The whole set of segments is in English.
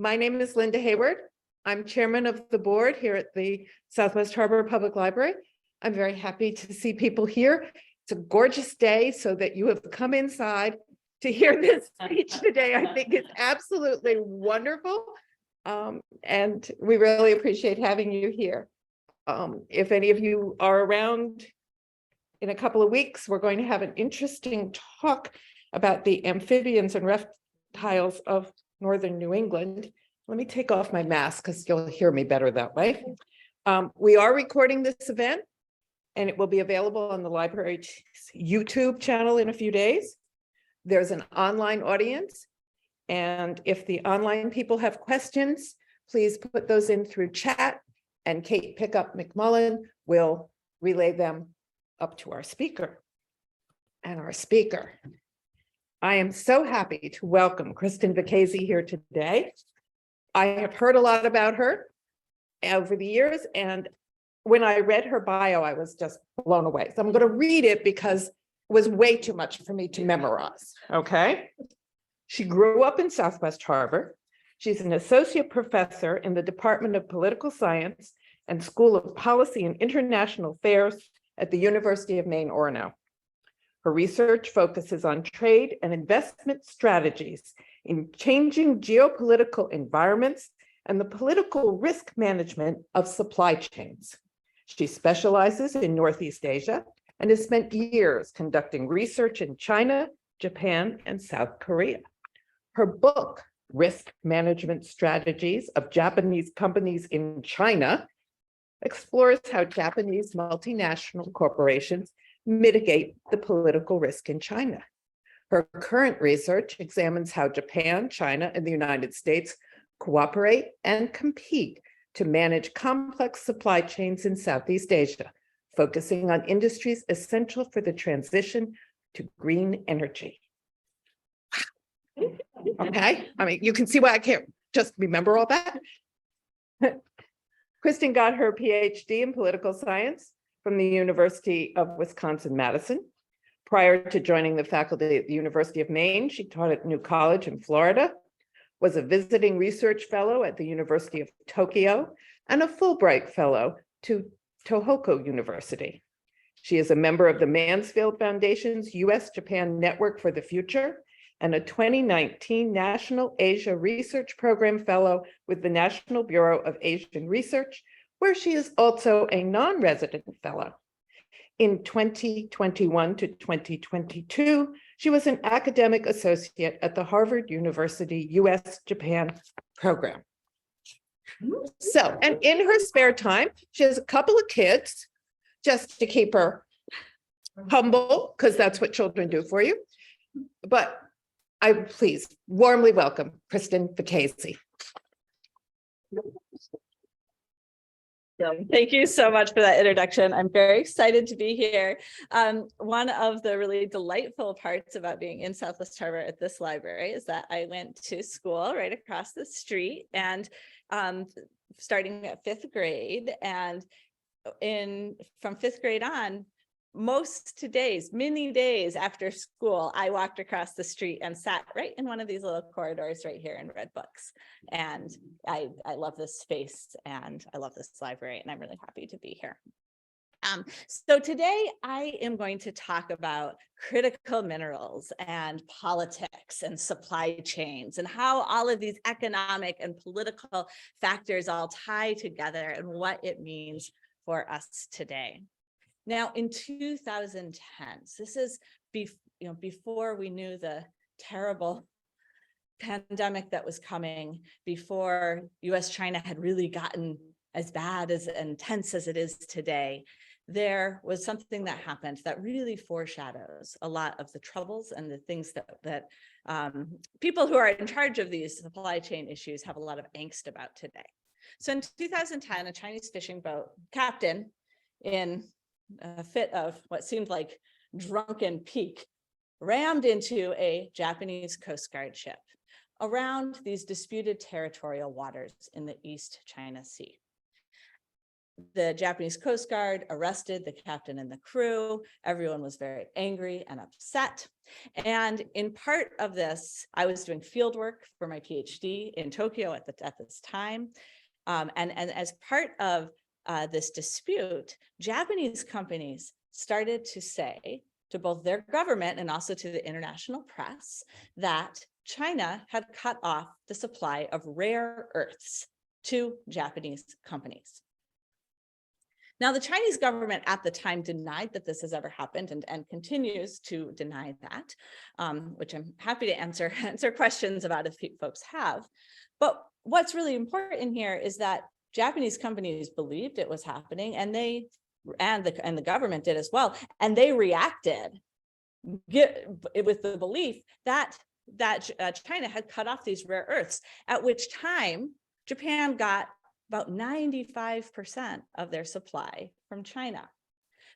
My name is Linda Hayward. I'm chairman of the board here at the Southwest Harbor Public Library. I'm very happy to see people here. It's a gorgeous day, so that you have come inside to hear this speech today. I think it's absolutely wonderful. And we really appreciate having you here. If any of you are around in a couple of weeks, we're going to have an interesting talk about the amphibians and reptiles of northern New England. Let me take off my mask because you'll hear me better that way. We are recording this event, and it will be available on the library's YouTube channel in a few days. There's an online audience, and if the online people have questions, please put those in through chat, and Kate Pickup McMullen will relay them up to our speaker. And our speaker, I am so happy to welcome Kristin Vekasi here today. I have heard a lot about her over the years, and when I read her bio, I was just blown away. So I'm going to read it because it was way too much for me to memorize, okay? She grew up in Southwest Harbor. She's an associate professor in the Department of Political Science and School of Policy and International Affairs at the University of Maine, Orono. Her research focuses on trade and investment strategies in changing geopolitical environments and the political risk management of supply chains. She specializes in Northeast Asia and has spent years conducting research in China, Japan, and South Korea. Her book, Risk Management Strategies of Japanese Companies in China, explores how Japanese multinational corporations mitigate the political risk in China. Her current research examines how Japan, China, and the United States cooperate and compete to manage complex supply chains in Southeast Asia, focusing on industries essential for the transition to green energy. Okay, I mean, you can see why I can't just remember all that. Kristin got her PhD in political science from the University of Wisconsin-Madison. Prior to joining the faculty at the University of Maine, she taught at New College in Florida, was a visiting research fellow at the University of Tokyo, and a Fulbright fellow to Tohoku University. She is a member of the Mansfield Foundation's U.S.-Japan Network for the Future and a 2019 National Asia Research Program Fellow with the National Bureau of Asian Research, where she is also a non-resident fellow. In 2021 to 2022, she was an academic associate at the Harvard University U.S.-Japan program. So, and in her spare time, she has a couple of kids just to keep her humble, because that's what children do for you. But I please warmly welcome Kristin Vekasi. Thank you so much for that introduction. I'm very excited to be here. One of the really delightful parts about being in Southwest Harbor at this library is that I went to school right across the street, and starting at 5th grade, and from 5th grade on, many days after school, I walked across the street and sat right in one of these little corridors right here and read books. And I love this space, and I love this library, and I'm really happy to be here. So today I am going to talk about critical minerals and politics and supply chains, and how all of these economic and political factors all tie together and what it means for us today. Now, in 2010, this is before we knew the terrible pandemic that was coming, before US-China had really gotten as bad and tense as it is today, there was something that happened that really foreshadows a lot of the troubles and the things that people who are in charge of these supply chain issues have a lot of angst about today. So in 2010, a Chinese fishing boat captain, in a fit of what seemed like drunken pique, rammed into a Japanese Coast Guard ship around these disputed territorial waters in the East China Sea. the Japanese Coast Guard arrested the captain and the crew. Everyone was very angry and upset. And in part of this, I was doing field work for my PhD in Tokyo at this time. And as part of this dispute, Japanese companies started to say to both their government and also to the international press that China had cut off the supply of rare earths to Japanese companies. Now, the Chinese government at the time denied that this has ever happened and continues to deny that, which I'm happy to answer questions about if folks have. But what's really important here is that Japanese companies believed it was happening, and the government did as well, and they reacted with the belief that China had cut off these rare earths, at which time Japan got about 95% of their supply from China.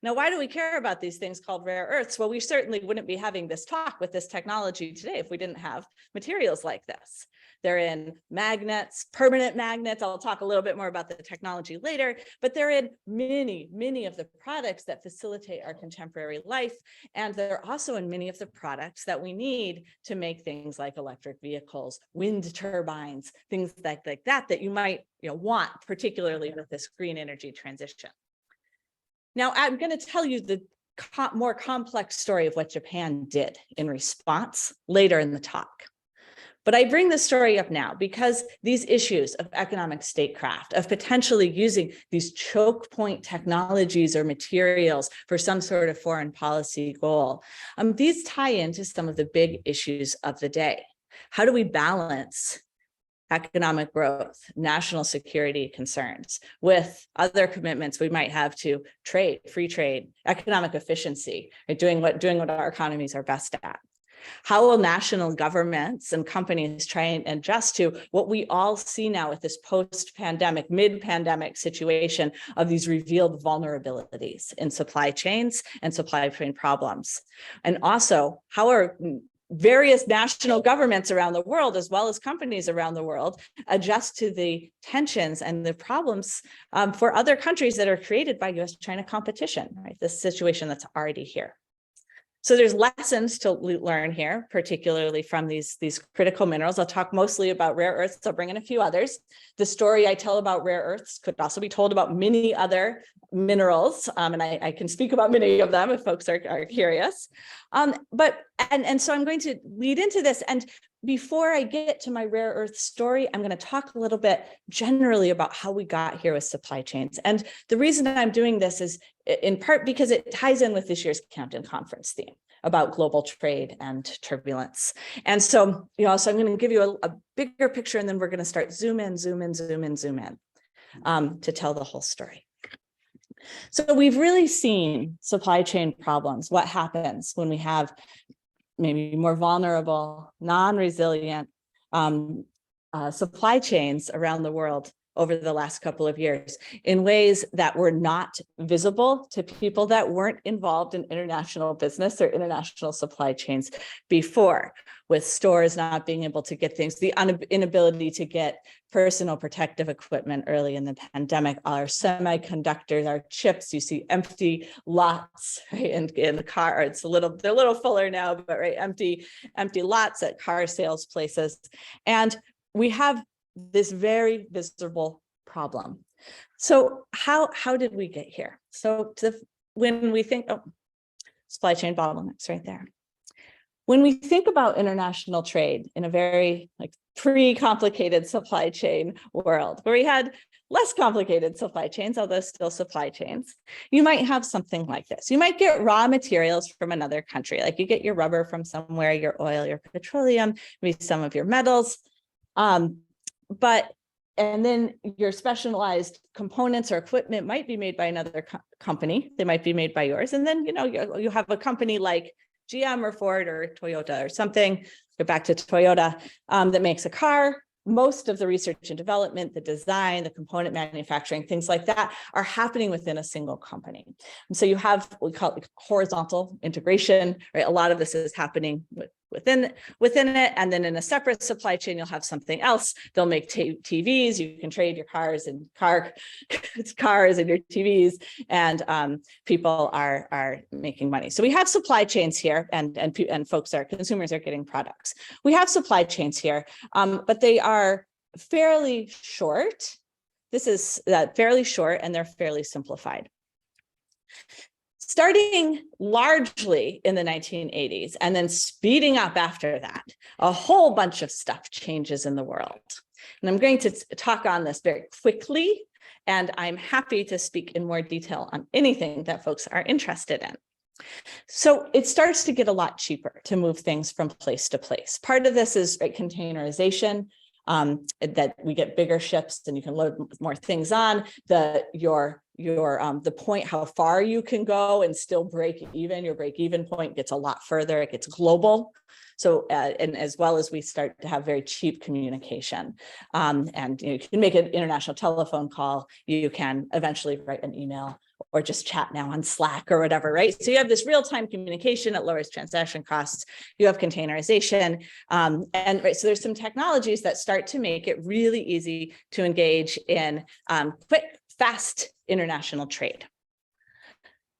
Now, why do we care about these things called rare earths? Well, we certainly wouldn't be having this talk with this technology today if we didn't have materials like this. They're in magnets, permanent magnets. I'll talk a little bit more about the technology later, but they're in many of the products that facilitate our contemporary life. And they're also in many of the products that we need to make things like electric vehicles, wind turbines, things like that you might want, particularly with this green energy transition. Now, I'm going to tell you the more complex story of what Japan did in response later in the talk. But I bring this story up now because these issues of economic statecraft, of potentially using these choke point technologies or materials for some sort of foreign policy goal, these tie into some of the big issues of the day. How do we balance economic growth, national security concerns with other commitments we might have to trade, free trade, economic efficiency, right? doing what our economies are best at? How will national governments and companies try and adjust to what we all see now with this post-pandemic, mid-pandemic situation of these revealed vulnerabilities in supply chains and supply chain problems? And also, how are various national governments around the world, as well as companies around the world, adjust to the tensions and the problems for other countries that are created by US-China competition, right? This situation that's already here. So there's lessons to learn here, particularly from these critical minerals. I'll talk mostly about rare earths. I'll bring in a few others. The story I tell about rare earths could also be told about many other minerals, and I can speak about many of them if folks are curious. So I'm going to lead into this. And before I get to my rare earth story, I'm going to talk a little bit generally about how we got here with supply chains. And the reason that I'm doing this is in part because it ties in with this year's Camden Conference theme about global trade and turbulence. And so, so I'm going to give you a bigger picture, and then we're going to start zoom in to tell the whole story. So we've really seen supply chain problems. What happens when we have maybe more vulnerable, non-resilient supply chains around the world over the last couple of years in ways that were not visible to people that weren't involved in international business or international supply chains before, with stores not being able to get things, the inability to get personal protective equipment early in the pandemic, our semiconductors, our chips, you see empty lots, right? And in the car, they're a little fuller now, but right, empty lots at car sales places. And we have this very visible problem. So how did we get here? So when we think, supply chain bottlenecks right there. When we think about international trade in a very pre-complicated supply chain world, where we had less complicated supply chains, although still supply chains, you might have something like this. You might get raw materials from another country, like you get your rubber from somewhere, your oil, your petroleum, maybe some of your metals. And then your specialized components or equipment might be made by another company. They might be made by yours. And then, you have a company like GM or Ford or Toyota or something, go back to Toyota, that makes a car. Most of the research and development, the design, the component manufacturing, things like that are happening within a single company. And so you have what we call horizontal integration, right? A lot of this is happening within it. And then in a separate supply chain, you'll have something else. They'll make TVs. You can trade your cars and cars and your TVs, and people are making money. So we have supply chains here, and consumers are getting products. We have supply chains here, but they are fairly short. This is fairly short, and they're fairly simplified. Starting largely in the 1980s and then speeding up after that, a whole bunch of stuff changes in the world. And I'm going to talk on this very quickly, and I'm happy to speak in more detail on anything that folks are interested in. So it starts to get a lot cheaper to move things from place to place. Part of this is containerization, that we get bigger ships and you can load more things on. The point how far you can go and still break even, your break-even point gets a lot further. It gets global. So, and as well as we start to have very cheap communication, and you can make an international telephone call. You can eventually write an email or just chat now on Slack or whatever, right? So you have this real-time communication that lowers transaction costs. You have containerization, and right. So there's some technologies that start to make it really easy to engage in quick, fast international trade.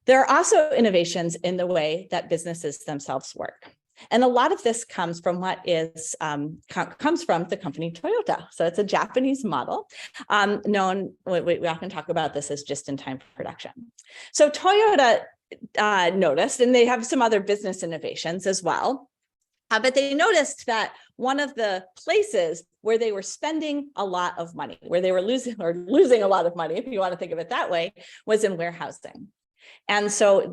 There are also innovations in the way that businesses themselves work. And a lot of this comes from comes from the company Toyota. So it's a Japanese model we often talk about this as just-in-time production. So Toyota noticed, and they have some other business innovations as well, but they noticed that one of the places where they were spending a lot of money, where they were losing a lot of money, if you want to think of it that way, was in warehousing. And so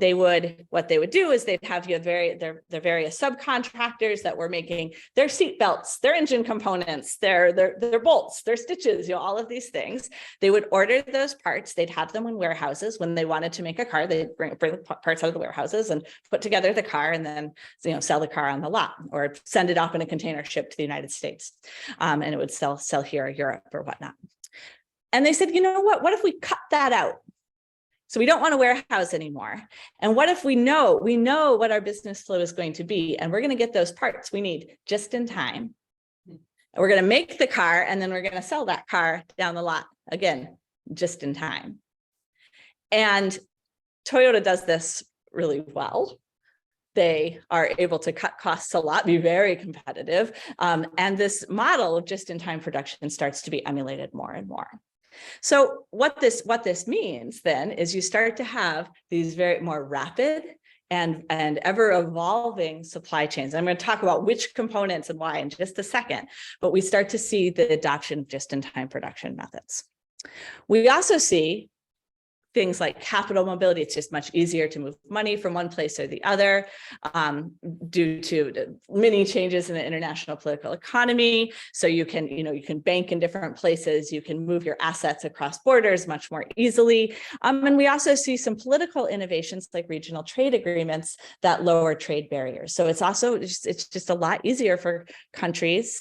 what they would do is they'd have their various subcontractors that were making their seat belts, their engine components, their bolts, their stitches, all of these things. They would order those parts. They'd have them in warehouses. When they wanted to make a car, they'd bring the parts out of the warehouses and put together the car, and then sell the car on the lot or send it off in a container ship to the United States, and it would sell here or Europe or whatnot. And they said, you know what? What if we cut that out? So we don't want a warehouse anymore. And what if we know what our business flow is going to be, and we're going to get those parts we need just in time. And we're going to make the car, and then we're going to sell that car down the lot again, just in time. And Toyota does this really well. They are able to cut costs a lot, be very competitive. And this model of just-in-time production starts to be emulated more and more. So what this means then is you start to have these very more rapid and ever evolving supply chains. I'm going to talk about which components and why in just a second, but we start to see the adoption of just-in-time production methods. We also see things like capital mobility. It's just much easier to move money from one place or the other due to many changes in the international political economy. So you can bank in different places. You can move your assets across borders much more easily. And we also see some political innovations like regional trade agreements that lower trade barriers. So it's just a lot easier for companies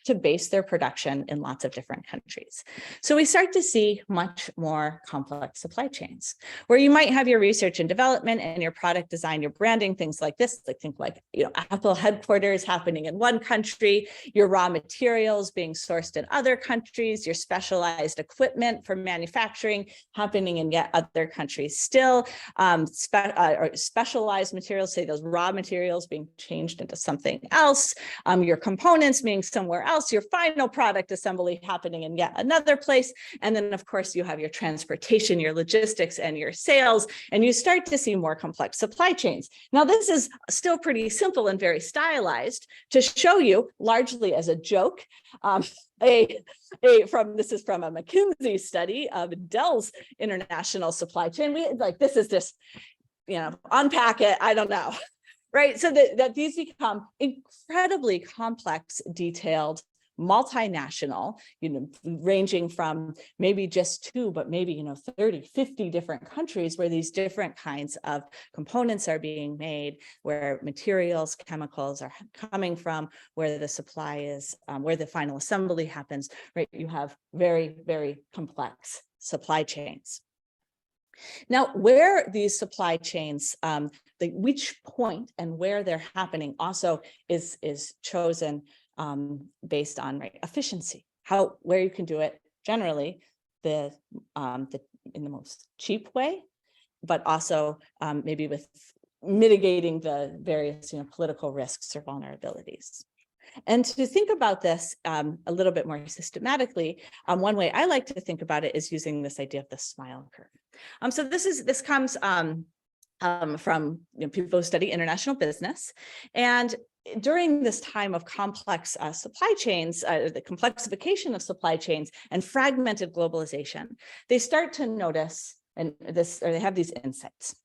to base their production in lots of different countries. So we start to see much more complex supply chains where you might have your research and development and your product design, your branding, things like this. Think like Apple headquarters happening in one country, your raw materials being sourced in other countries, your specialized equipment for manufacturing happening in yet other countries still, or specialized materials, say those raw materials being changed into something else, your components being somewhere else, your final product assembly happening in yet another place. And then of course you have your transportation, your logistics, and your sales, and you start to see more complex supply chains. Now, this is still pretty simple and very stylized to show you, largely as a joke. This is from a McKinsey study of Dell's international supply chain. This is just, unpack it. I don't know, right? So that these become incredibly complex, detailed, multinational, ranging from maybe just 2, but maybe 30, 50 different countries where these different kinds of components are being made, where materials, chemicals are coming from, where the supply is, where the final assembly happens, right? You have very, very complex supply chains. Now, where these supply chains, which point and where they're happening also is chosen based on efficiency, where you can do it generally in the most cheap way, but also maybe with mitigating the various political risks or vulnerabilities. And to think about this a little bit more systematically, one way I like to think about it is using this idea of the smile curve. So this comes from people who study international business, and during this time of complex supply chains, the complexification of supply chains and fragmented globalization, they start to notice they have these insights.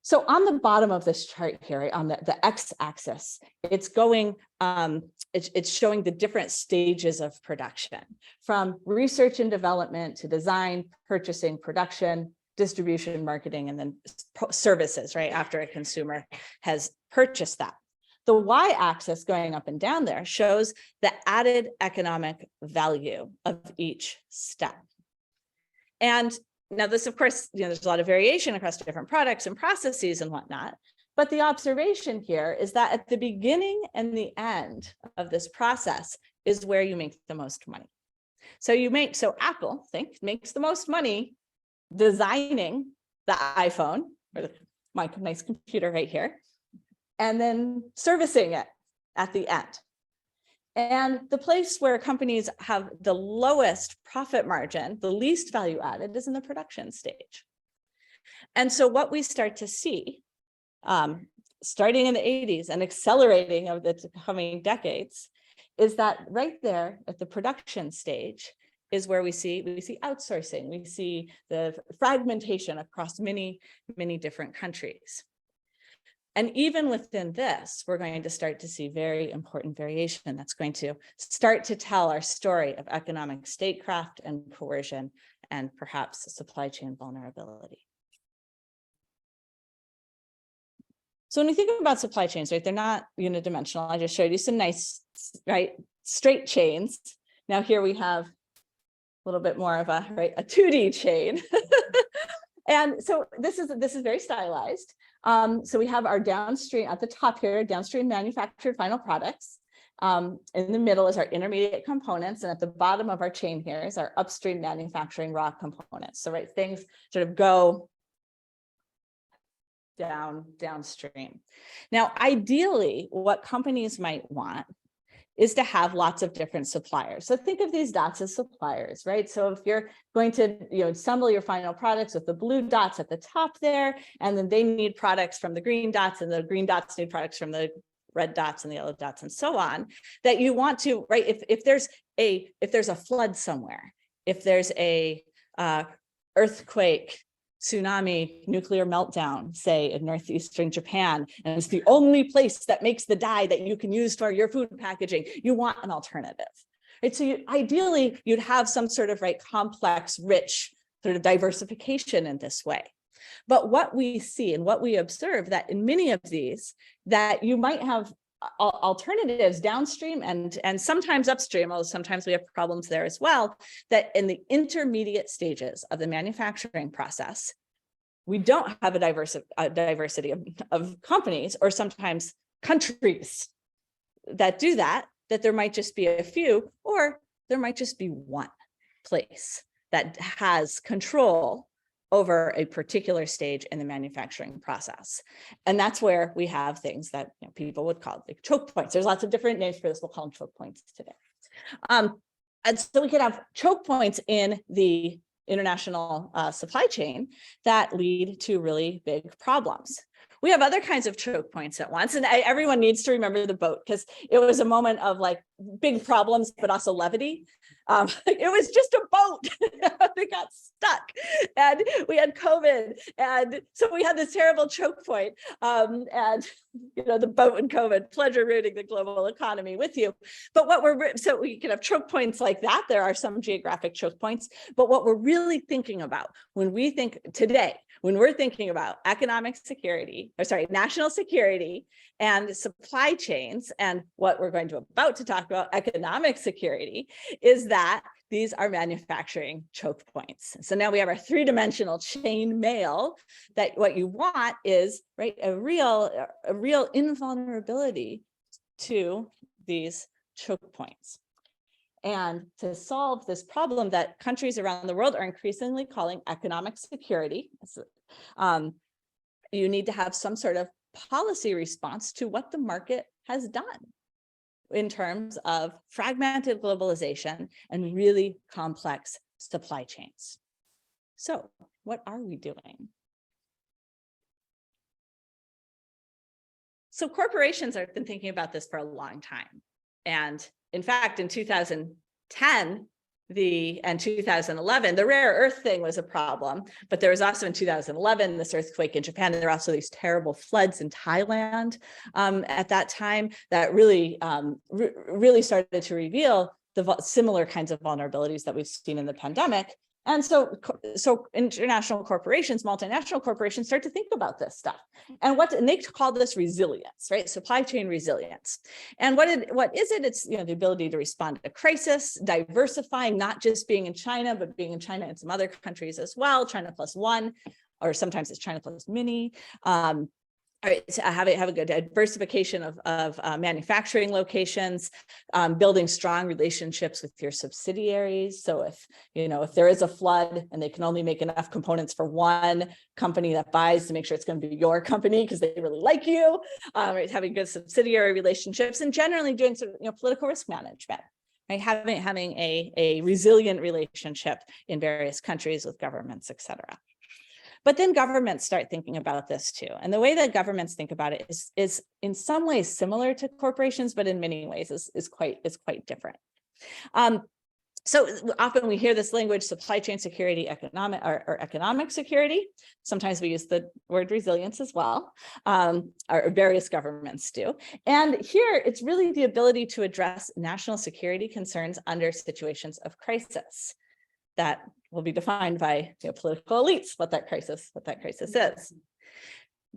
So on the bottom of this chart here, on the x-axis, it's going, it's showing the different stages of production, from research and development to design, purchasing, production, distribution, marketing, and then services, right, after a consumer has purchased that. The y-axis going up and down there shows the added economic value of each step. And now this, of course, there's a lot of variation across different products and processes and whatnot, but the observation here is that at the beginning and the end of this process is where you make the most money. So Apple, makes the most money designing the iPhone, or my nice computer right here, and then servicing it at the end. And the place where companies have the lowest profit margin, the least value added, is in the production stage. And so what we start to see, starting in the 80s and accelerating over the coming decades, is that right there at the production stage is where we see outsourcing, we see the fragmentation across many, many different countries. And even within this, we're going to start to see very important variation that's going to start to tell our story of economic statecraft and coercion and perhaps supply chain vulnerability. So when we think about supply chains, right, they're not unidimensional. I just showed you some nice, straight chains. Now here we have a little bit more of a 2D chain. And so this is very stylized. So we have our downstream at the top here, downstream manufactured final products. In the middle is our intermediate components, and at the bottom of our chain here is our upstream manufacturing raw components. So things sort of go downstream. Now, ideally, what companies might want is to have lots of different suppliers. So think of these dots as suppliers, right? So if you're going to assemble your final products with the blue dots at the top there, and then they need products from the green dots, and the green dots need products from the red dots and the yellow dots and so on, that you want to, if there's a flood somewhere, if there's a earthquake, tsunami, nuclear meltdown, say in northeastern Japan, and it's the only place that makes the dye that you can use for your food packaging, you want an alternative, right? So ideally, you'd have some sort of complex, rich sort of diversification in this way. But what we see and what we observe that in many of these, that you might have alternatives downstream and sometimes upstream, although sometimes we have problems there as well, that in the intermediate stages of the manufacturing process, we don't have a diversity of companies or sometimes countries that do that there might just be a few, or there might just be one place that has control over a particular stage in the manufacturing process. And that's where we have things that people would call choke points. There's lots of different names for this. We'll call them choke points today. And so we could have choke points in the international supply chain that lead to really big problems. We have other kinds of choke points at once. And everyone needs to remember the boat, because it was a moment of big problems, but also levity. It was just a boat. They got stuck, and we had COVID, and so we had this terrible choke point. And the boat and COVID, pleasure rooting the global economy with you. But so we can have choke points like that. There are some geographic choke points, but what we're really thinking about when we think today, when we're thinking about national security and supply chains, and what we're about to talk about economic security, is that these are manufacturing choke points. So now we have our three-dimensional chain mail, that what you want is, right, a real invulnerability to these choke points. And to solve this problem that countries around the world are increasingly calling economic security, you need to have some sort of policy response to what the market has done in terms of fragmented globalization and really complex supply chains. So what are we doing? So corporations have been thinking about this for a long time. And in fact, in 2010 and 2011, the rare earth thing was a problem, but there was also in 2011, this earthquake in Japan, and there were also these terrible floods in Thailand at that time that really, really started to reveal the similar kinds of vulnerabilities that we've seen in the pandemic. And so international corporations, multinational corporations start to think about this stuff. And they call this resilience, right? Supply chain resilience. And what is it? It's, the ability to respond to crisis, diversifying, not just being in China, but being in China and some other countries as well, China plus one, or sometimes it's China plus many. Have a good diversification of manufacturing locations, building strong relationships with your subsidiaries. So if there is a flood and they can only make enough components for one company that buys, to make sure it's going to be your company because they really like you, right? Having good subsidiary relationships, and generally doing sort of political risk management. Right? Having a resilient relationship in various countries with governments, et cetera. But then governments start thinking about this too. And the way that governments think about it is in some ways similar to corporations, but in many ways is quite different. So often we hear this language, supply chain security, economic security. Sometimes we use the word resilience as well, or various governments do. And here it's really the ability to address national security concerns under situations of crisis that will be defined by political elites, what that crisis is.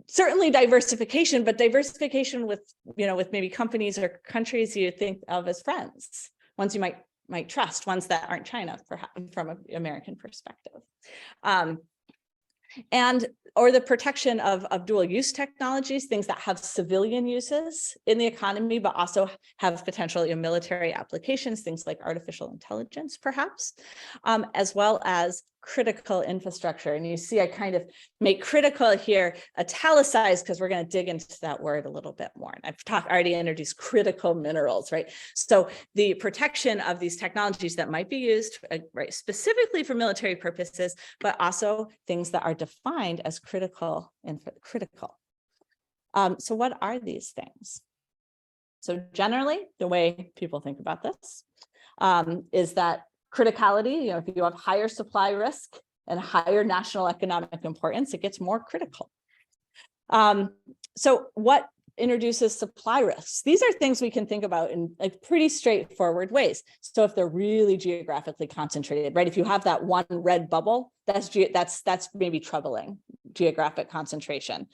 Certainly diversification, but diversification with maybe companies or countries you think of as friends, ones you might trust, ones that aren't China, perhaps from an American perspective. Or the protection of dual use technologies, things that have civilian uses in the economy, but also have potential military applications, things like artificial intelligence, perhaps, as well as critical infrastructure. And you see, I kind of make critical here italicized because we're going to dig into that word a little bit more. And I've already introduced critical minerals, right? So the protection of these technologies that might be used right, specifically for military purposes, but also things that are defined as critical and critical. So what are these things? So generally, the way people think about this is that criticality, if you have higher supply risk and higher national economic importance, it gets more critical. So what introduces supply risks? These are things we can think about in pretty straightforward ways. So if they're really geographically concentrated, right? If you have that one red bubble, that's maybe troubling, geographic concentration.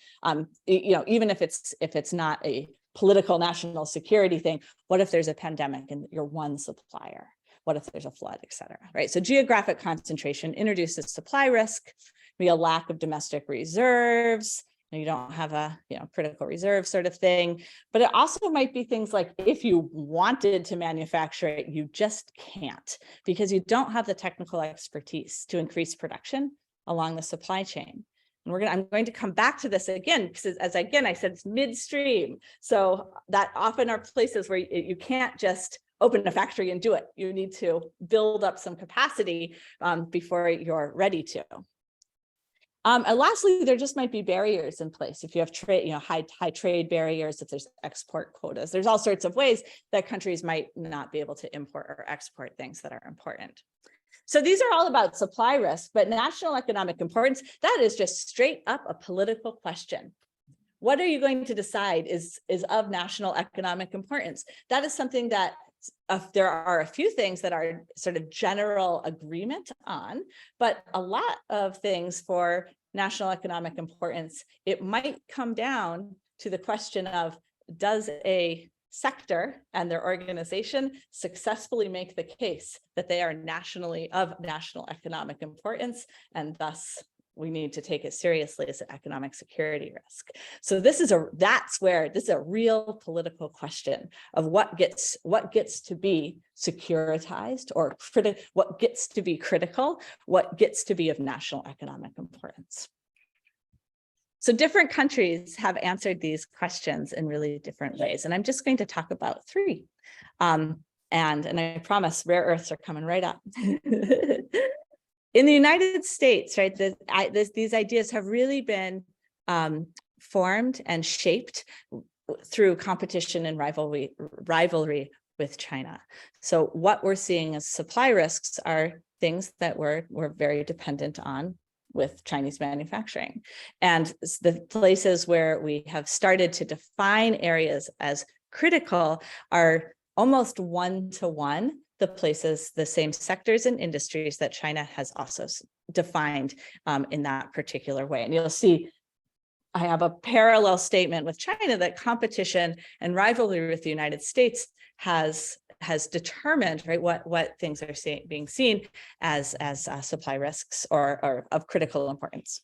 Even if it's not a political national security thing, what if there's a pandemic and you're one supplier? What if there's a flood, et cetera, right? So geographic concentration introduces supply risk, maybe a lack of domestic reserves. You don't have a critical reserve sort of thing, but it also might be things like if you wanted to manufacture it, you just can't because you don't have the technical expertise to increase production along the supply chain. And I'm going to come back to this again, because I said it's midstream. So that often are places where you can't just open a factory and do it. You need to build up some capacity before you're ready to. And lastly, there just might be barriers in place. If you have trade, high trade barriers, if there's export quotas, there's all sorts of ways that countries might not be able to import or export things that are important. So these are all about supply risk, but national economic importance, that is just straight up a political question. What are you going to decide is of national economic importance? That is something that there are a few things that are sort of general agreement on, but a lot of things for national economic importance, it might come down to the question of, does a sector and their organization successfully make the case that they are of national economic importance, and thus we need to take it seriously as an economic security risk. So this is a real political question of what gets to be securitized, or what gets to be critical, what gets to be of national economic importance. So different countries have answered these questions in really different ways, and I'm just going to talk about three. And I promise rare earths are coming right up. In the United States, right, these ideas have really been formed and shaped through competition and rivalry with China. So what we're seeing as supply risks are things that we're very dependent on with Chinese manufacturing. And the places where we have started to define areas as critical are almost one-to-one the same sectors and industries that China has also defined in that particular way. And you'll see I have a parallel statement with China that competition and rivalry with the United States has determined, right, what things are being seen as supply risks or of critical importance.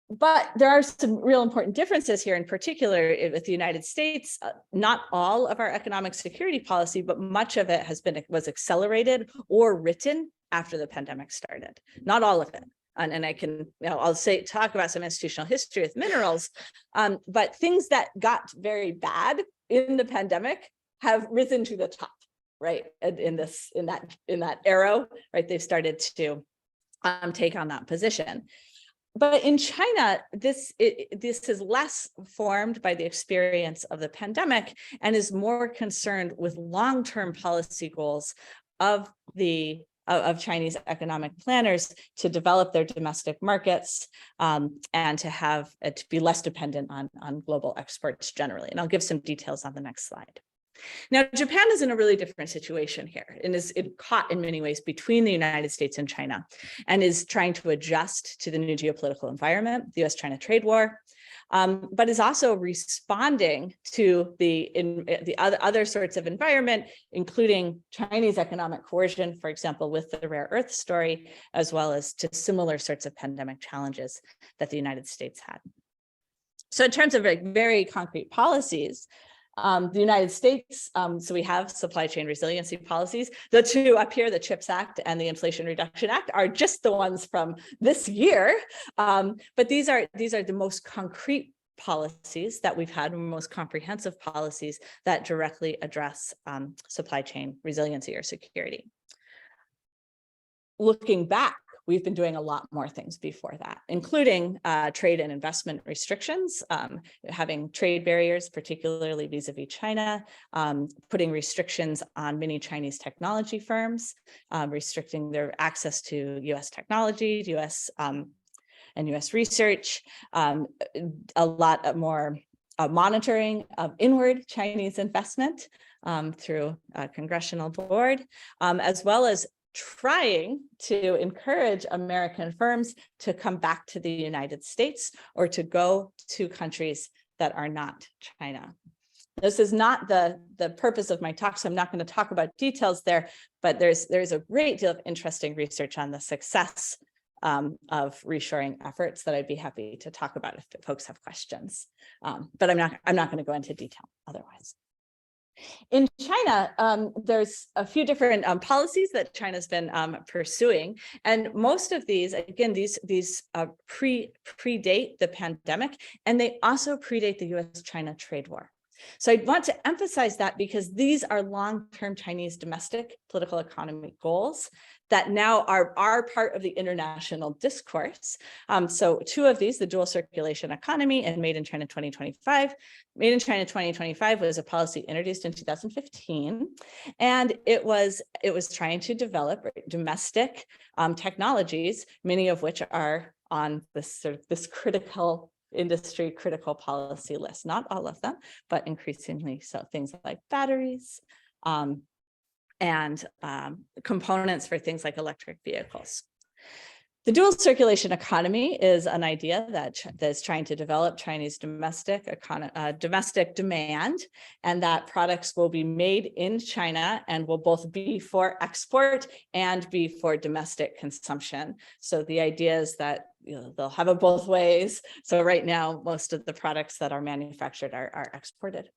But there are some real important differences here, in particular with the United States. Not all of our economic security policy, but much of it was accelerated or written after the pandemic started. Not all of it. And I can, I'll talk about some institutional history with minerals, but things that got very bad in the pandemic have risen to the top, right? In that arrow, right? They've started to take on that position. But in China, this is less formed by the experience of the pandemic and is more concerned with long-term policy goals of Chinese economic planners to develop their domestic markets and to be less dependent on global exports generally. And I'll give some details on the next slide. Now, Japan is in a really different situation here and is caught in many ways between the United States and China, and is trying to adjust to the new geopolitical environment, the US-China trade war, but is also responding to the other sorts of environment, including Chinese economic coercion, for example, with the rare earth story, as well as to similar sorts of pandemic challenges that the United States had. So in terms of very concrete policies, the United States, so we have supply chain resiliency policies. The two up here, the CHIPS Act and the Inflation Reduction Act, are just the ones from this year. But these are the most concrete policies that we've had, most comprehensive policies that directly address supply chain resiliency or security. Looking back, we've been doing a lot more things before that, including trade and investment restrictions, having trade barriers, particularly vis-a-vis China, putting restrictions on many Chinese technology firms, restricting their access to US technology, and US research, a lot more monitoring of inward Chinese investment through a congressional board, as well as trying to encourage American firms to come back to the United States or to go to countries that are not China. This is not the purpose of my talk, so I'm not going to talk about details there, but there's a great deal of interesting research on the success of reshoring efforts that I'd be happy to talk about if folks have questions. But I'm not going to go into detail otherwise. In China, there's a few different policies that China's been pursuing, and most of these, again, these predate the pandemic, and they also predate the US-China trade war. So I want to emphasize that because these are long-term Chinese domestic political economy goals that now are part of the international discourse. So two of these, the dual circulation economy and Made in China 2025. Made in China 2025 was a policy introduced in 2015, and it was trying to develop domestic technologies, many of which are on this critical industry critical policy list. Not all of them, but increasingly so. Things like batteries and components for things like electric vehicles. The dual circulation economy is an idea that's trying to develop Chinese domestic demand, and that products will be made in China and will both be for export and be for domestic consumption. So the idea is that they'll have it both ways. So right now, most of the products that are manufactured are exported.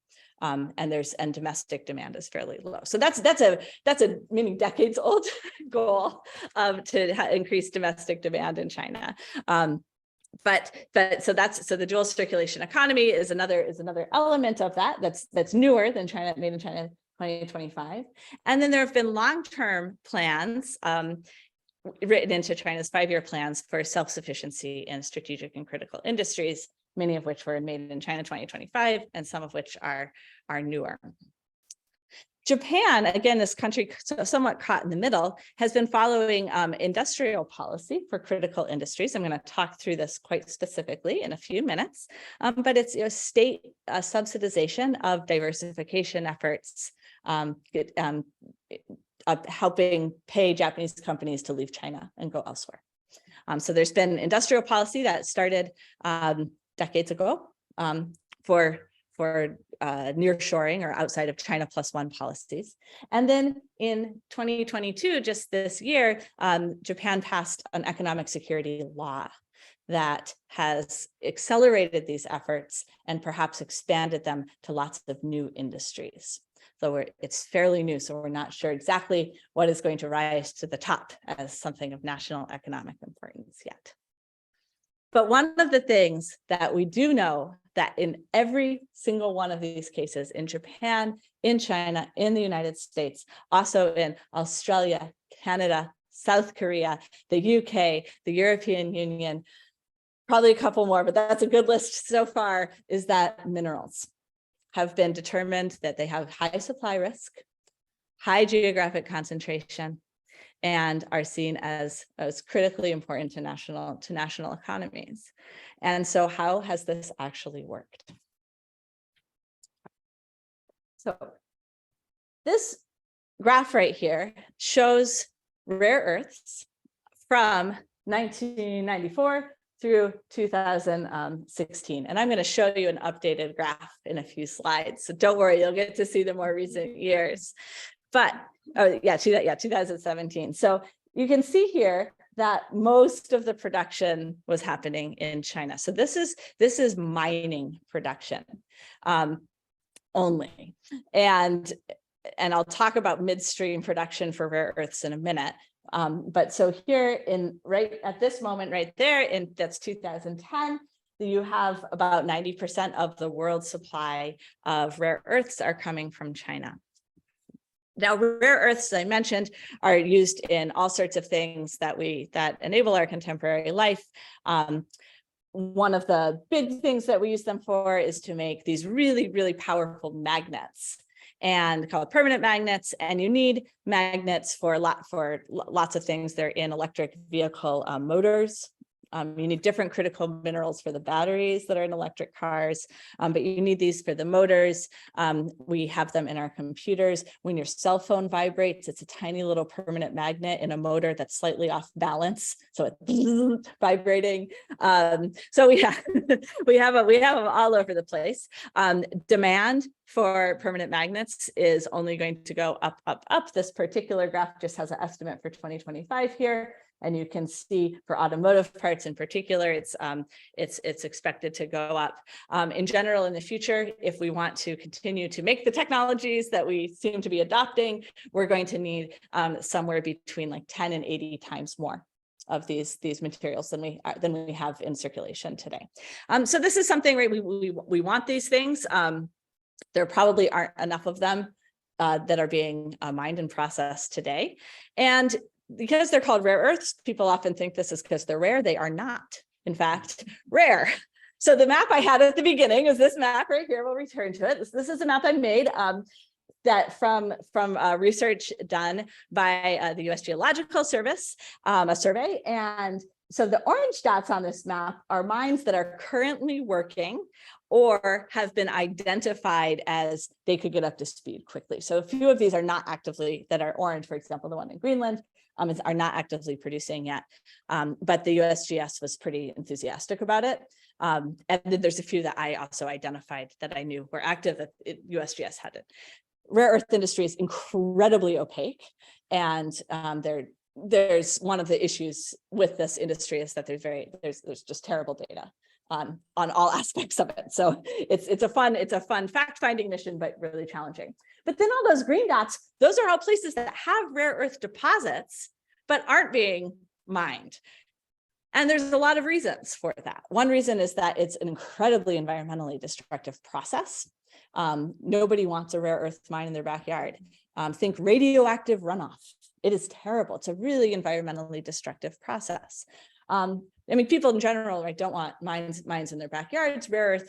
And domestic demand is fairly low. So that's a many decades old goal to increase domestic demand in China. So the dual circulation economy is another element of that's newer than Made in China 2025. And then there have been long-term plans written into China's 5-year plans for self-sufficiency in strategic and critical industries, many of which were made in China 2025, and some of which are newer. Japan, again, this country somewhat caught in the middle, has been following industrial policy for critical industries. I'm going to talk through this quite specifically in a few minutes, but it's state subsidization of diversification efforts, helping pay Japanese companies to leave China and go elsewhere. So there's been industrial policy that started decades ago for nearshoring or outside of China +1 policies. And then in 2022, just this year, Japan passed an economic security law that has accelerated these efforts and perhaps expanded them to lots of new industries. So it's fairly new, so we're not sure exactly what is going to rise to the top as something of national economic importance yet. But one of the things that we do know that in every single one of these cases, in Japan, in China, in the United States, also in Australia, Canada, South Korea, the UK, the European Union, probably a couple more, but that's a good list so far, is that minerals have been determined that they have high supply risk, high geographic concentration, and are seen as critically important to national economies. And so how has this actually worked? So this graph right here shows rare earths from 1994 through 2016. And I'm going to show you an updated graph in a few slides. So don't worry, you'll get to see the more recent years. But 2017. So you can see here that most of the production was happening in China. So this is mining production only. And I'll talk about midstream production for rare earths in a minute. But so here right at this moment right there, that's 2010, you have about 90% of the world's supply of rare earths are coming from China. Now, rare earths, as I mentioned, are used in all sorts of things that enable our contemporary life. One of the big things that we use them for is to make these really, really powerful magnets, and called permanent magnets. And you need magnets for lots of things. They're in electric vehicle motors. You need different critical minerals for the batteries that are in electric cars, but you need these for the motors. We have them in our computers. When your cell phone vibrates, it's a tiny little permanent magnet in a motor that's slightly off balance, so it's vibrating. So we have them all over the place. Demand for permanent magnets is only going to go up, up, up. This particular graph just has an estimate for 2025 here. And you can see for automotive parts in particular, it's expected to go up. In general, in the future, if we want to continue to make the technologies that we seem to be adopting, we're going to need somewhere between like 10 and 80 times more of these materials than we have in circulation today. So this is something, right? We want these things. There probably aren't enough of them that are being mined and processed today. And because they're called rare earths, people often think this is because they're rare. They are not, in fact, rare. So the map I had at the beginning is this map right here. We'll return to it. This is a map I made that from research done by the U.S. Geological Service, a survey. And so the orange dots on this map are mines that are currently working or have been identified as they could get up to speed quickly. So a few of these are not actively, that are orange, for example, the one in Greenland, are not actively producing yet. But the USGS was pretty enthusiastic about it. And then there's a few that I also identified that I knew were active that USGS had it. Rare earth industry is incredibly opaque, and there's one of the issues with this industry is that there's just terrible data on all aspects of it. So it's a fun fact-finding mission, but really challenging. But then all those green dots, those are all places that have rare earth deposits, but aren't being mined. And there's a lot of reasons for that. One reason is that it's an incredibly environmentally destructive process. Nobody wants a rare earth mine in their backyard. Think radioactive runoff. It is terrible. It's a really environmentally destructive process. I mean, people in general, right, don't want mines in their backyards. Rare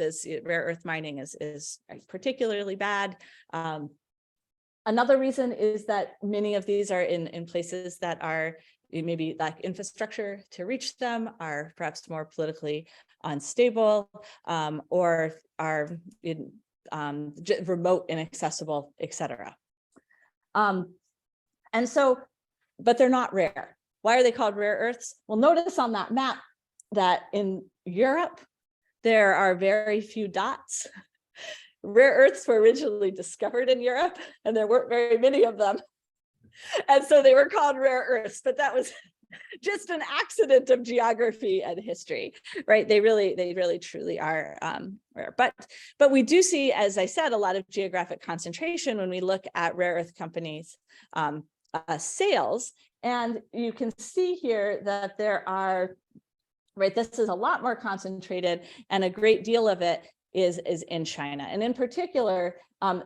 earth mining is particularly bad. Another reason is that many of these are in places that are maybe lack infrastructure to reach them, are perhaps more politically unstable, or are remote, inaccessible, etc. And so, but they're not rare. Why are they called rare earths? Well, notice on that map that in Europe, there are very few dots. Rare earths were originally discovered in Europe, and there weren't very many of them. And so they were called rare earths, but that was just an accident of geography and history, right? They really truly are rare. But we do see, as I said, a lot of geographic concentration when we look at rare earth companies' sales. And you can see here that there are, right, this is a lot more concentrated, and a great deal of it is in China. And in particular,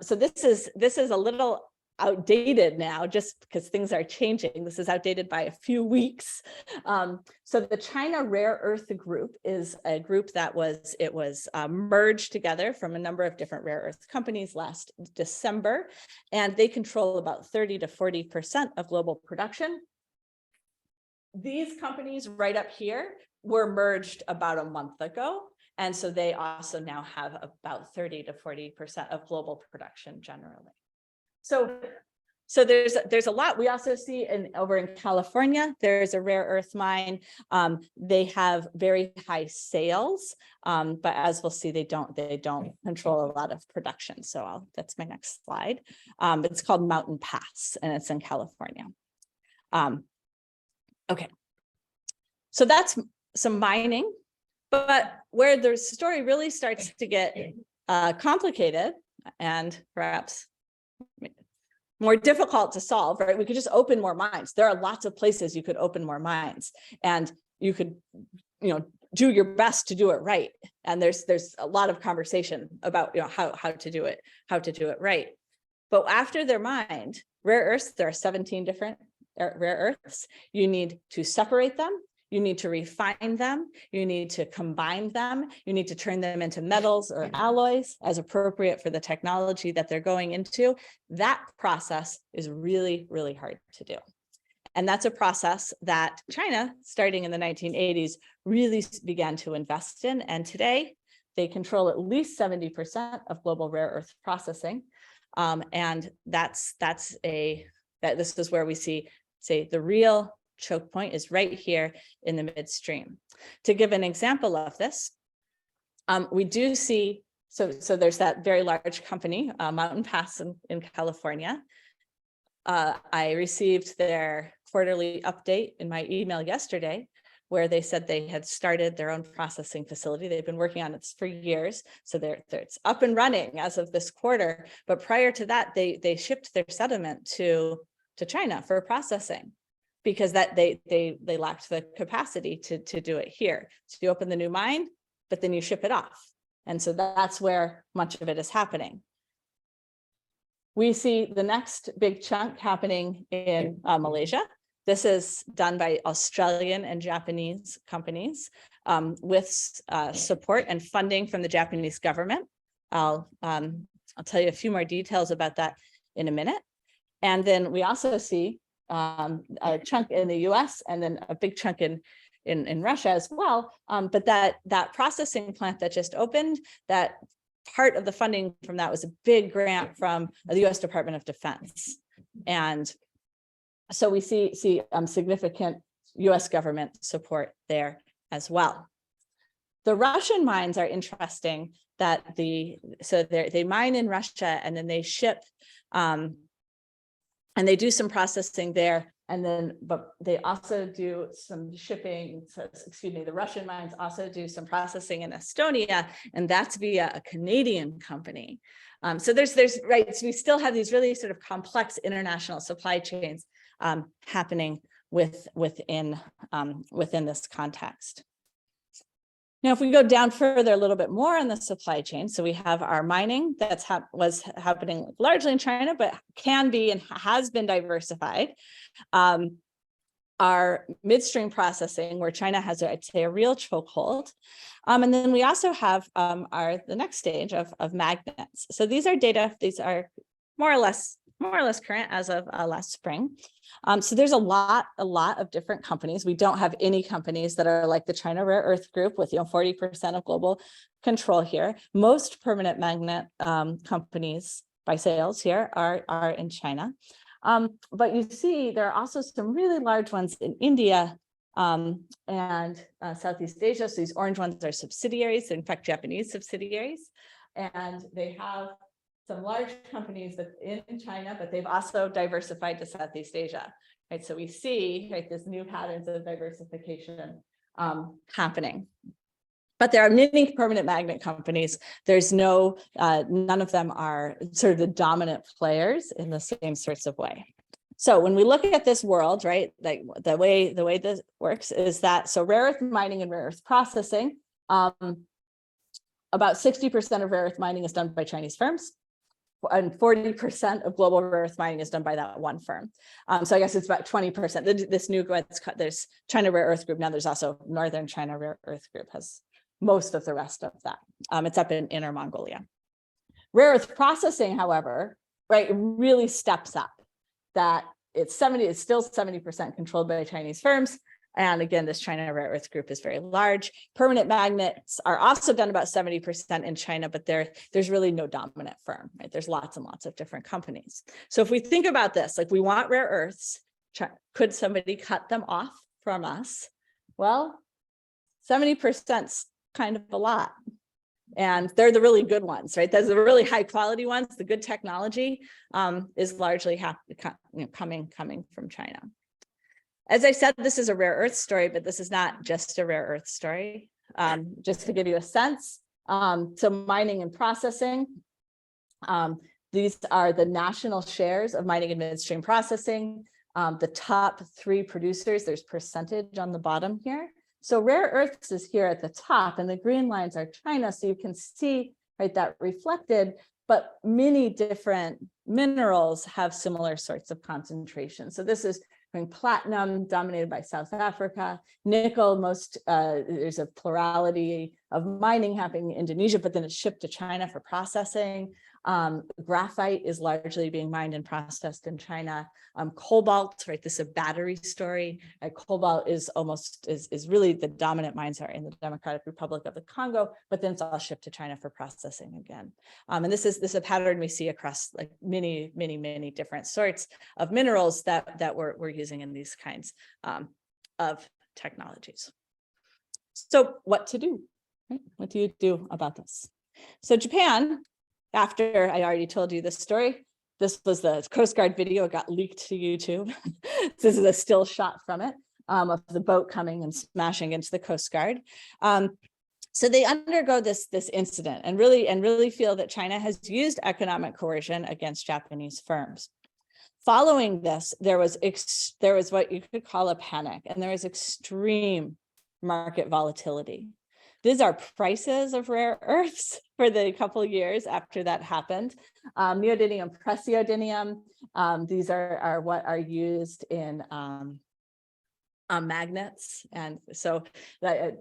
so this is a little outdated now, just because things are changing. This is outdated by a few weeks. So the China Rare Earth Group is a group that was merged together from a number of different rare earth companies last December, and they control about 30 to 40% of global production. These companies right up here were merged about a month ago. And so they also now have about 30 to 40% of global production generally. So there's a lot. We also see over in California, there's a rare earth mine. They have very high sales, but as we'll see, they don't control a lot of production. So that's my next slide. It's called Mountain Pass, and it's in California. Okay, so that's some mining, but where the story really starts to get complicated and perhaps more difficult to solve, right? We could just open more mines. There are lots of places you could open more mines, and you could, do your best to do it right. And there's a lot of conversation about, how to do it right. But after they're mined, rare earths, there are 17 different rare earths. You need to separate them. You need to refine them. You need to combine them. You need to turn them into metals or alloys as appropriate for the technology that they're going into. That process is really, really hard to do. And that's a process that China, starting in the 1980s, really began to invest in. And today, they control at least 70% of global rare earth processing. And this is where we see, say, the real choke point is right here in the midstream. To give an example of this, we do see, so there's that very large company, Mountain Pass in California. I received their quarterly update in my email yesterday, where they said they had started their own processing facility. They've been working on it for years. So it's up and running as of this quarter. But prior to that, they shipped their sediment to China for processing, because that they lacked the capacity to do it here. So you open the new mine, but then you ship it off. And so that's where much of it is happening. We see the next big chunk happening in Malaysia. This is done by Australian and Japanese companies with support and funding from the Japanese government. I'll tell you a few more details about that in a minute. And then we also see a chunk in the US and then a big chunk in Russia as well. But that processing plant that just opened, that part of the funding from that was a big grant from the US Department of Defense. And So we see significant US government support there as well. The Russian mines are interesting that they mine in Russia and then they ship and they do some processing there. And then, but they also do some shipping, so, excuse me, the Russian mines also do some processing in Estonia, and that's via a Canadian company. So there's right, so we still have these really sort of complex international supply chains happening within this context. Now, if we go down further a little bit more on the supply chain, so we have our mining that was happening largely in China, but can be and has been diversified. Our midstream processing, where China has, I'd say, a real chokehold. And then we also have the next stage of magnets. So these are more or less current as of last spring. So there's a lot of different companies. We don't have any companies that are like the China Rare Earth Group with 40% of global control here. Most permanent magnet companies by sales here are in China. But you see there are also some really large ones in India and Southeast Asia. So these orange ones are subsidiaries, in fact, Japanese subsidiaries. And they have some large companies that in China, but they've also diversified to Southeast Asia, right? So we see this new patterns of diversification happening. But there are many permanent magnet companies. There's none of them are sort of the dominant players in the same sorts of way. So when we look at this world, right, like the way this works is that, so rare earth mining and rare earth processing, about 60% of rare earth mining is done by Chinese firms, and 40% of global rare earth mining is done by that one firm. So I guess it's about 20%. This new, there's China Rare Earth Group. Now there's also Northern China Rare Earth Group has most of the rest of that. It's up in Inner Mongolia. Rare earth processing, however, right, really steps up. That it's still 70% controlled by Chinese firms. And again, this China Rare Earth Group is very large. Permanent magnets are also done about 70% in China, but there's really no dominant firm, right? There's lots and lots of different companies. So if we think about this, like we want rare earths, could somebody cut them off from us? Well, 70%'s kind of a lot. And they're the really good ones, right? Those are the really high quality ones. The good technology is largely coming from China. As I said, this is a rare earth story, but this is not just a rare earth story. Just to give you a sense, so mining and processing, these are the national shares of mining and midstream processing. The top 3 producers, there's percentage on the bottom here. So rare earths is here at the top, and the green lines are China. So you can see, right, that reflected, but many different minerals have similar sorts of concentration. So this is platinum, dominated by South Africa. Nickel, there's a plurality of mining happening in Indonesia, but then it's shipped to China for processing. Graphite is largely being mined and processed in China. Cobalt, right? This is a battery story. Cobalt is really the dominant mines are in the Democratic Republic of the Congo, but then it's all shipped to China for processing again. And this is a pattern we see across like many different sorts of minerals that we're using in these kinds of technologies. So what to do? Right? What do you do about this? So Japan, after I already told you this story, this was the Coast Guard video. It got leaked to YouTube. This is a still shot from it of the boat coming and smashing into the Coast Guard. So they undergo this incident and really feel that China has used economic coercion against Japanese firms. Following this, there was what you could call a panic, and there was extreme market volatility. These are prices of rare earths for the couple of years after that happened. Neodymium, praseodymium, these are what are used in magnets. And so I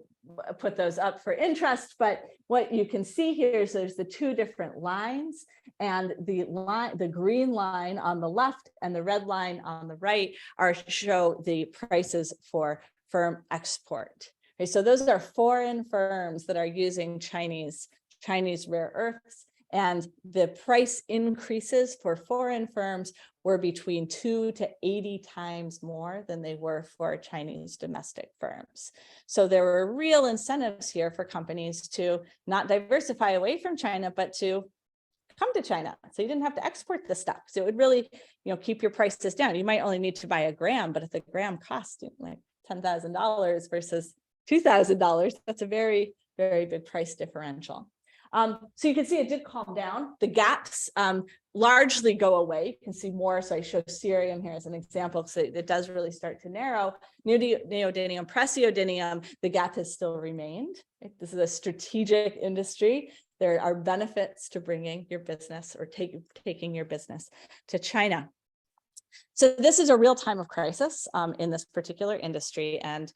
put those up for interest, but what you can see here is there's the 2 different lines, and the green line on the left and the red line on the right show the prices for firm export. Okay, so those are foreign firms that are using Chinese rare earths, And the price increases for foreign firms were between 2 to 80 times more than they were for Chinese domestic firms. So there were real incentives here for companies to not diversify away from China, but to come to China. So you didn't have to export the stuff. So it would really, keep your prices down. You might only need to buy a gram, but if the gram costs like $10,000 versus $2,000, that's a very, very big price differential. So you can see it did calm down. The gaps largely go away. You can see more. So I show cerium here as an example. So it does really start to narrow. Neodymium, praseodymium, the gap has still remained. Right? This is a strategic industry. There are benefits to bringing your business or taking your business to China. So this is a real time of crisis in this particular industry, and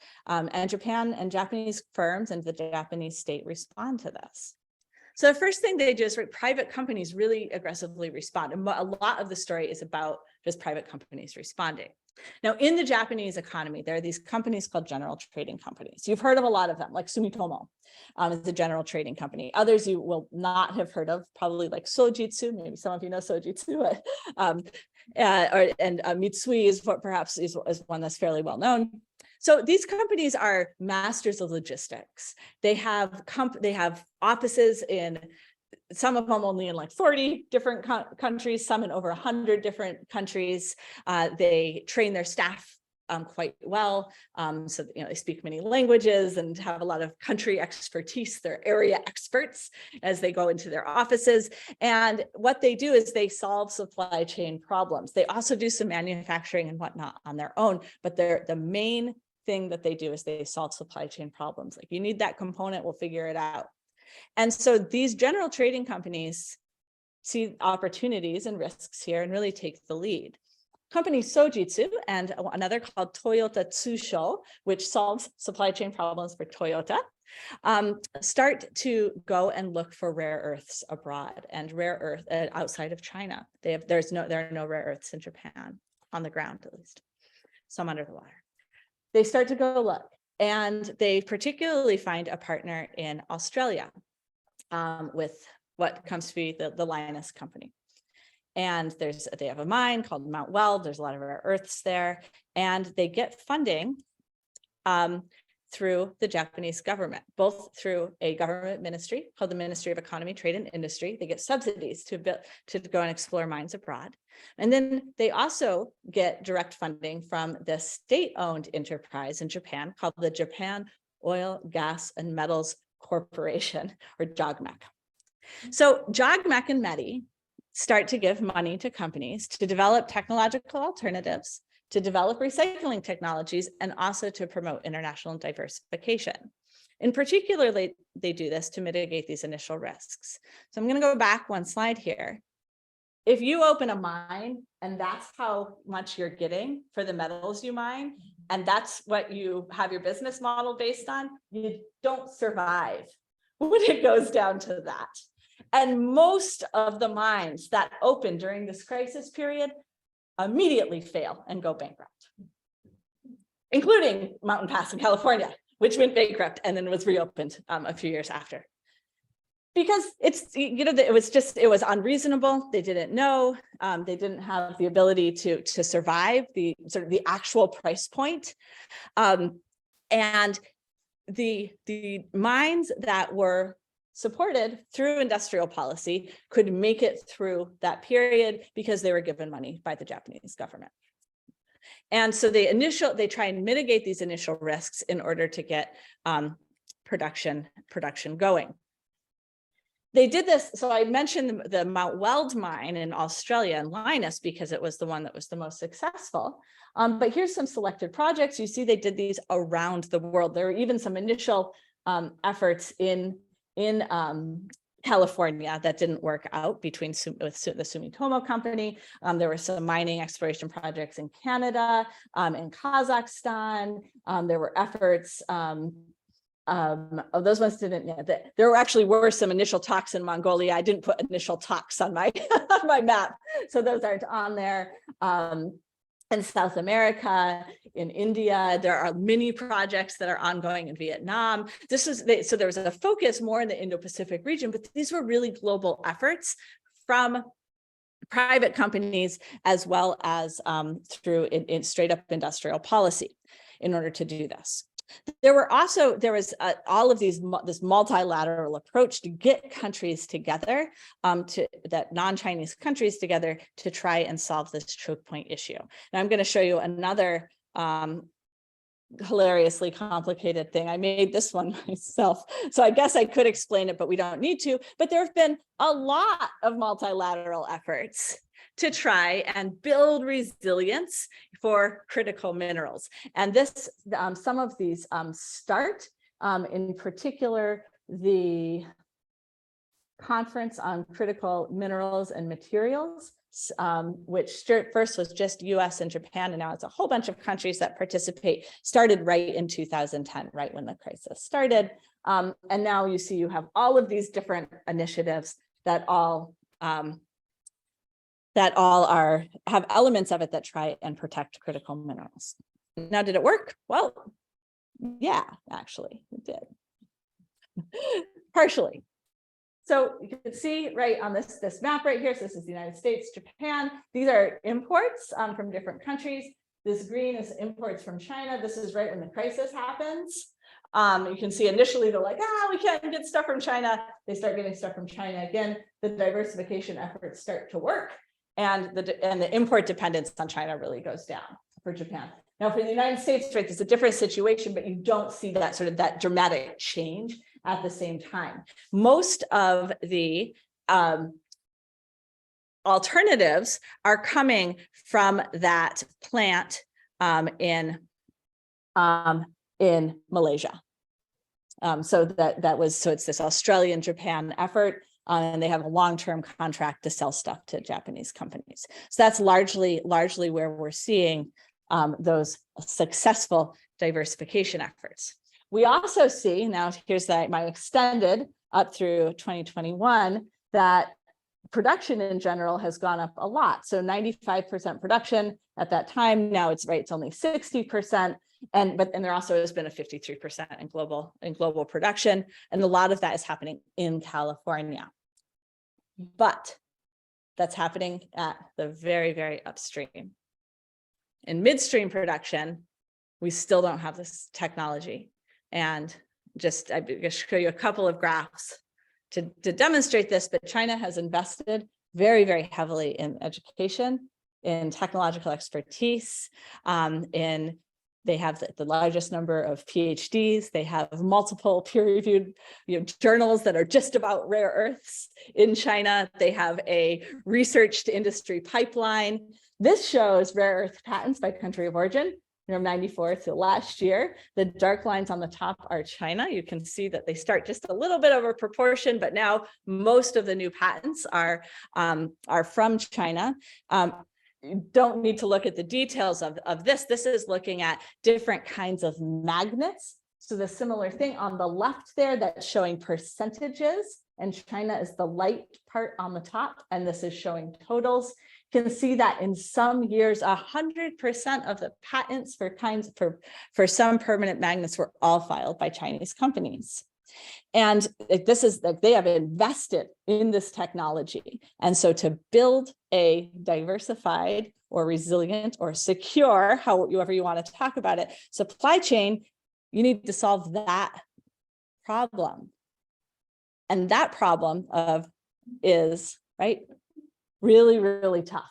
Japan and Japanese firms and the Japanese state respond to this. So the first thing they do is private companies really aggressively respond. And a lot of the story is about just private companies responding. Now, in the Japanese economy, there are these companies called general trading companies. You've heard of a lot of them, like Sumitomo is a general trading company. Others you will not have heard of, probably like Sojitsu. Maybe some of you know Sojitsu. Mitsui is what perhaps is one that's fairly well known. So these companies are masters of logistics. They have offices in, some of them only in like 40 different countries, some in over 100 different countries. They train their staff quite well. So they speak many languages and have a lot of country expertise. They're area experts as they go into their offices. And what they do is they solve supply chain problems. They also do some manufacturing and whatnot on their own, but the main thing that they do is they solve supply chain problems. Like, you need that component, we'll figure it out. And so these general trading companies see opportunities and risks here and really take the lead. Company Sojitsu and another called Toyota Tsusho, which solves supply chain problems for Toyota, start to go and look for rare earths abroad and rare earth outside of China. There are no rare earths in Japan, on the ground at least, some under the water. They start to go look, and they particularly find a partner in Australia with what comes to be the Lynas company. And they have a mine called Mount Weld. There's a lot of rare earths there, and they get funding through the Japanese government, both through a government ministry called the Ministry of Economy, Trade and Industry. They get subsidies to go and explore mines abroad. And then they also get direct funding from the state-owned enterprise in Japan called the Japan Oil, Gas, and Metals Corporation, or JOGMEC. So JOGMEC and METI start to give money to companies to develop technological alternatives, to develop recycling technologies, and also to promote international diversification. In particular, they do this to mitigate these initial risks. So I'm going to go back one slide here. If you open a mine and that's how much you're getting for the metals you mine, and that's what you have your business model based on, you don't survive when it goes down to that. And most of the mines that open during this crisis period immediately fail and go bankrupt, including Mountain Pass in California, which went bankrupt and then was reopened a few years after. Because it was unreasonable. They didn't know. They didn't have the ability to survive the actual price point. And the mines that were supported through industrial policy could make it through that period because they were given money by the Japanese government. And so they try and mitigate these initial risks in order to get production going. They did this, so I mentioned the Mount Weld mine in Australia and Lynas because it was the one that was the most successful. But here's some selected projects. You see they did these around the world. There were even some initial efforts in California that didn't work out with the Sumitomo company. There were some mining exploration projects in Canada, in Kazakhstan. There were efforts, those ones didn't, there actually were some initial talks in Mongolia. I didn't put initial talks on my, on my map, so those aren't on there. In South America, in India. There are many projects that are ongoing in Vietnam. So there was a focus more in the Indo-Pacific region, but these were really global efforts from private companies as well as through in straight up industrial policy in order to do this. There was all of this multilateral approach to get countries together, that non-Chinese countries together to try and solve this choke point issue. Now I'm going to show you another hilariously complicated thing. I made this one myself, so I guess I could explain it, but we don't need to. But there have been a lot of multilateral efforts to try and build resilience for critical minerals. And this, some of these start, in particular, the Conference on Critical Minerals and Materials, which first was just US and Japan, and now it's a whole bunch of countries that participate, started right in 2010, right when the crisis started. And now you see you have all of these different initiatives that all have elements of it that try and protect critical minerals. Now, did it work? Well, yeah, actually, it did. Partially. So you can see right on this map right here, so this is the United States, Japan. These are imports from different countries. This green is imports from China. This is right when the crisis happens. You can see initially they're like, we can't get stuff from China. They start getting stuff from China again. The diversification efforts start to work. And the import dependence on China really goes down for Japan. Now, for the United States, right, it's a different situation, but you don't see that sort of that dramatic change at the same time. Most of the alternatives are coming from that plant in Malaysia. So it's this Australian-Japan effort. And they have a long-term contract to sell stuff to Japanese companies. So that's largely where we're seeing those successful diversification efforts. We also see, now here's my extended up through 2021, that production in general has gone up a lot. So 95% production at that time, now it's only 60%. And there also has been a 53% in global production. And a lot of that is happening in California. But that's happening at the very, very upstream. In midstream production, we still don't have this technology. And I'm going to show you a couple of graphs to demonstrate this, but China has invested very, very heavily in education, in technological expertise, they have the largest number of PhDs. They have multiple peer-reviewed journals that are just about rare earths in China. They have a research to industry pipeline. This shows rare earth patents by country of origin from 94 to last year. The dark lines on the top are China. You can see that they start just a little bit over proportion, but now most of the new patents are from China. You don't need to look at the details of this. This is looking at different kinds of magnets. So the similar thing on the left there, that's showing percentages, and China is the light part on the top, and this is showing totals. You can see that in some years, 100% of the patents for some permanent magnets were all filed by Chinese companies. And this is like they have invested in this technology. And so to build a diversified or resilient or secure, however you want to talk about it, supply chain, you need to solve that problem. And that problem is right, really, really tough.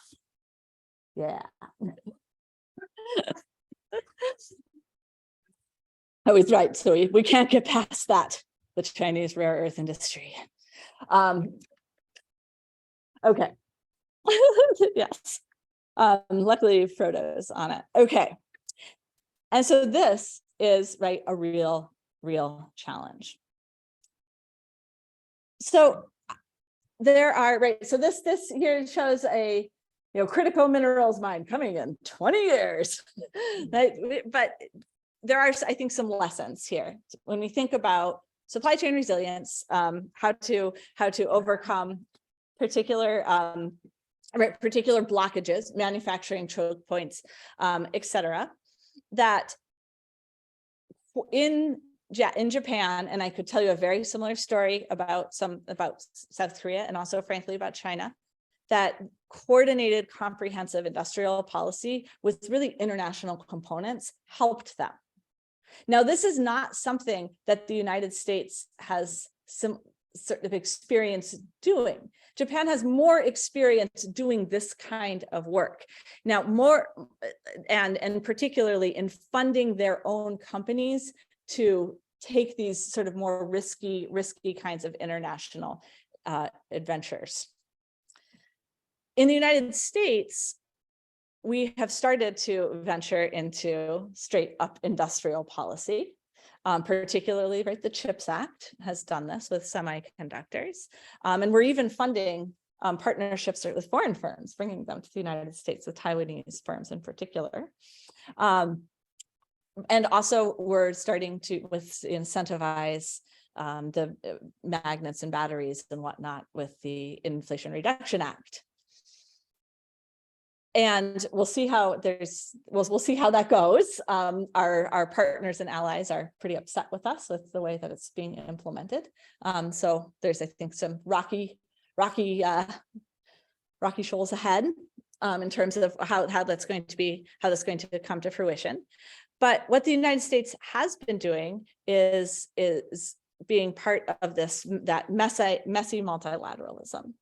Yeah. I was right. So we can't get past that, the Chinese rare earth industry. Okay. Yes. Luckily, Frodo's on it. Okay. And so this is right a real challenge. So there are so this here shows a critical minerals mine coming in 20 years. Right? But there are, I think, some lessons here when we think about supply chain resilience, how to overcome particular blockages, manufacturing choke points, et cetera. that in Japan, and I could tell you a very similar story about South Korea and also frankly about China, that coordinated comprehensive industrial policy with really international components helped them. Now, this is not something that the United States has some sort of experience doing. Japan has more experience doing this kind of work. Now, more, and particularly in funding their own companies to take these sort of more risky kinds of international adventures. In the United States, we have started to venture into straight up industrial policy, particularly, right, the CHIPS Act has done this with semiconductors. And we're even funding partnerships with foreign firms, bringing them to the United States, with Taiwanese firms in particular. And also we're starting to incentivize the magnets and batteries and whatnot with the Inflation Reduction Act. And we'll see how we'll see how that goes. Our partners and allies are pretty upset with us with the way that it's being implemented. So there's, I think, some rocky shoals ahead in terms of how that's going to come to fruition. But what the United States has been doing is being part of that messy multilateralism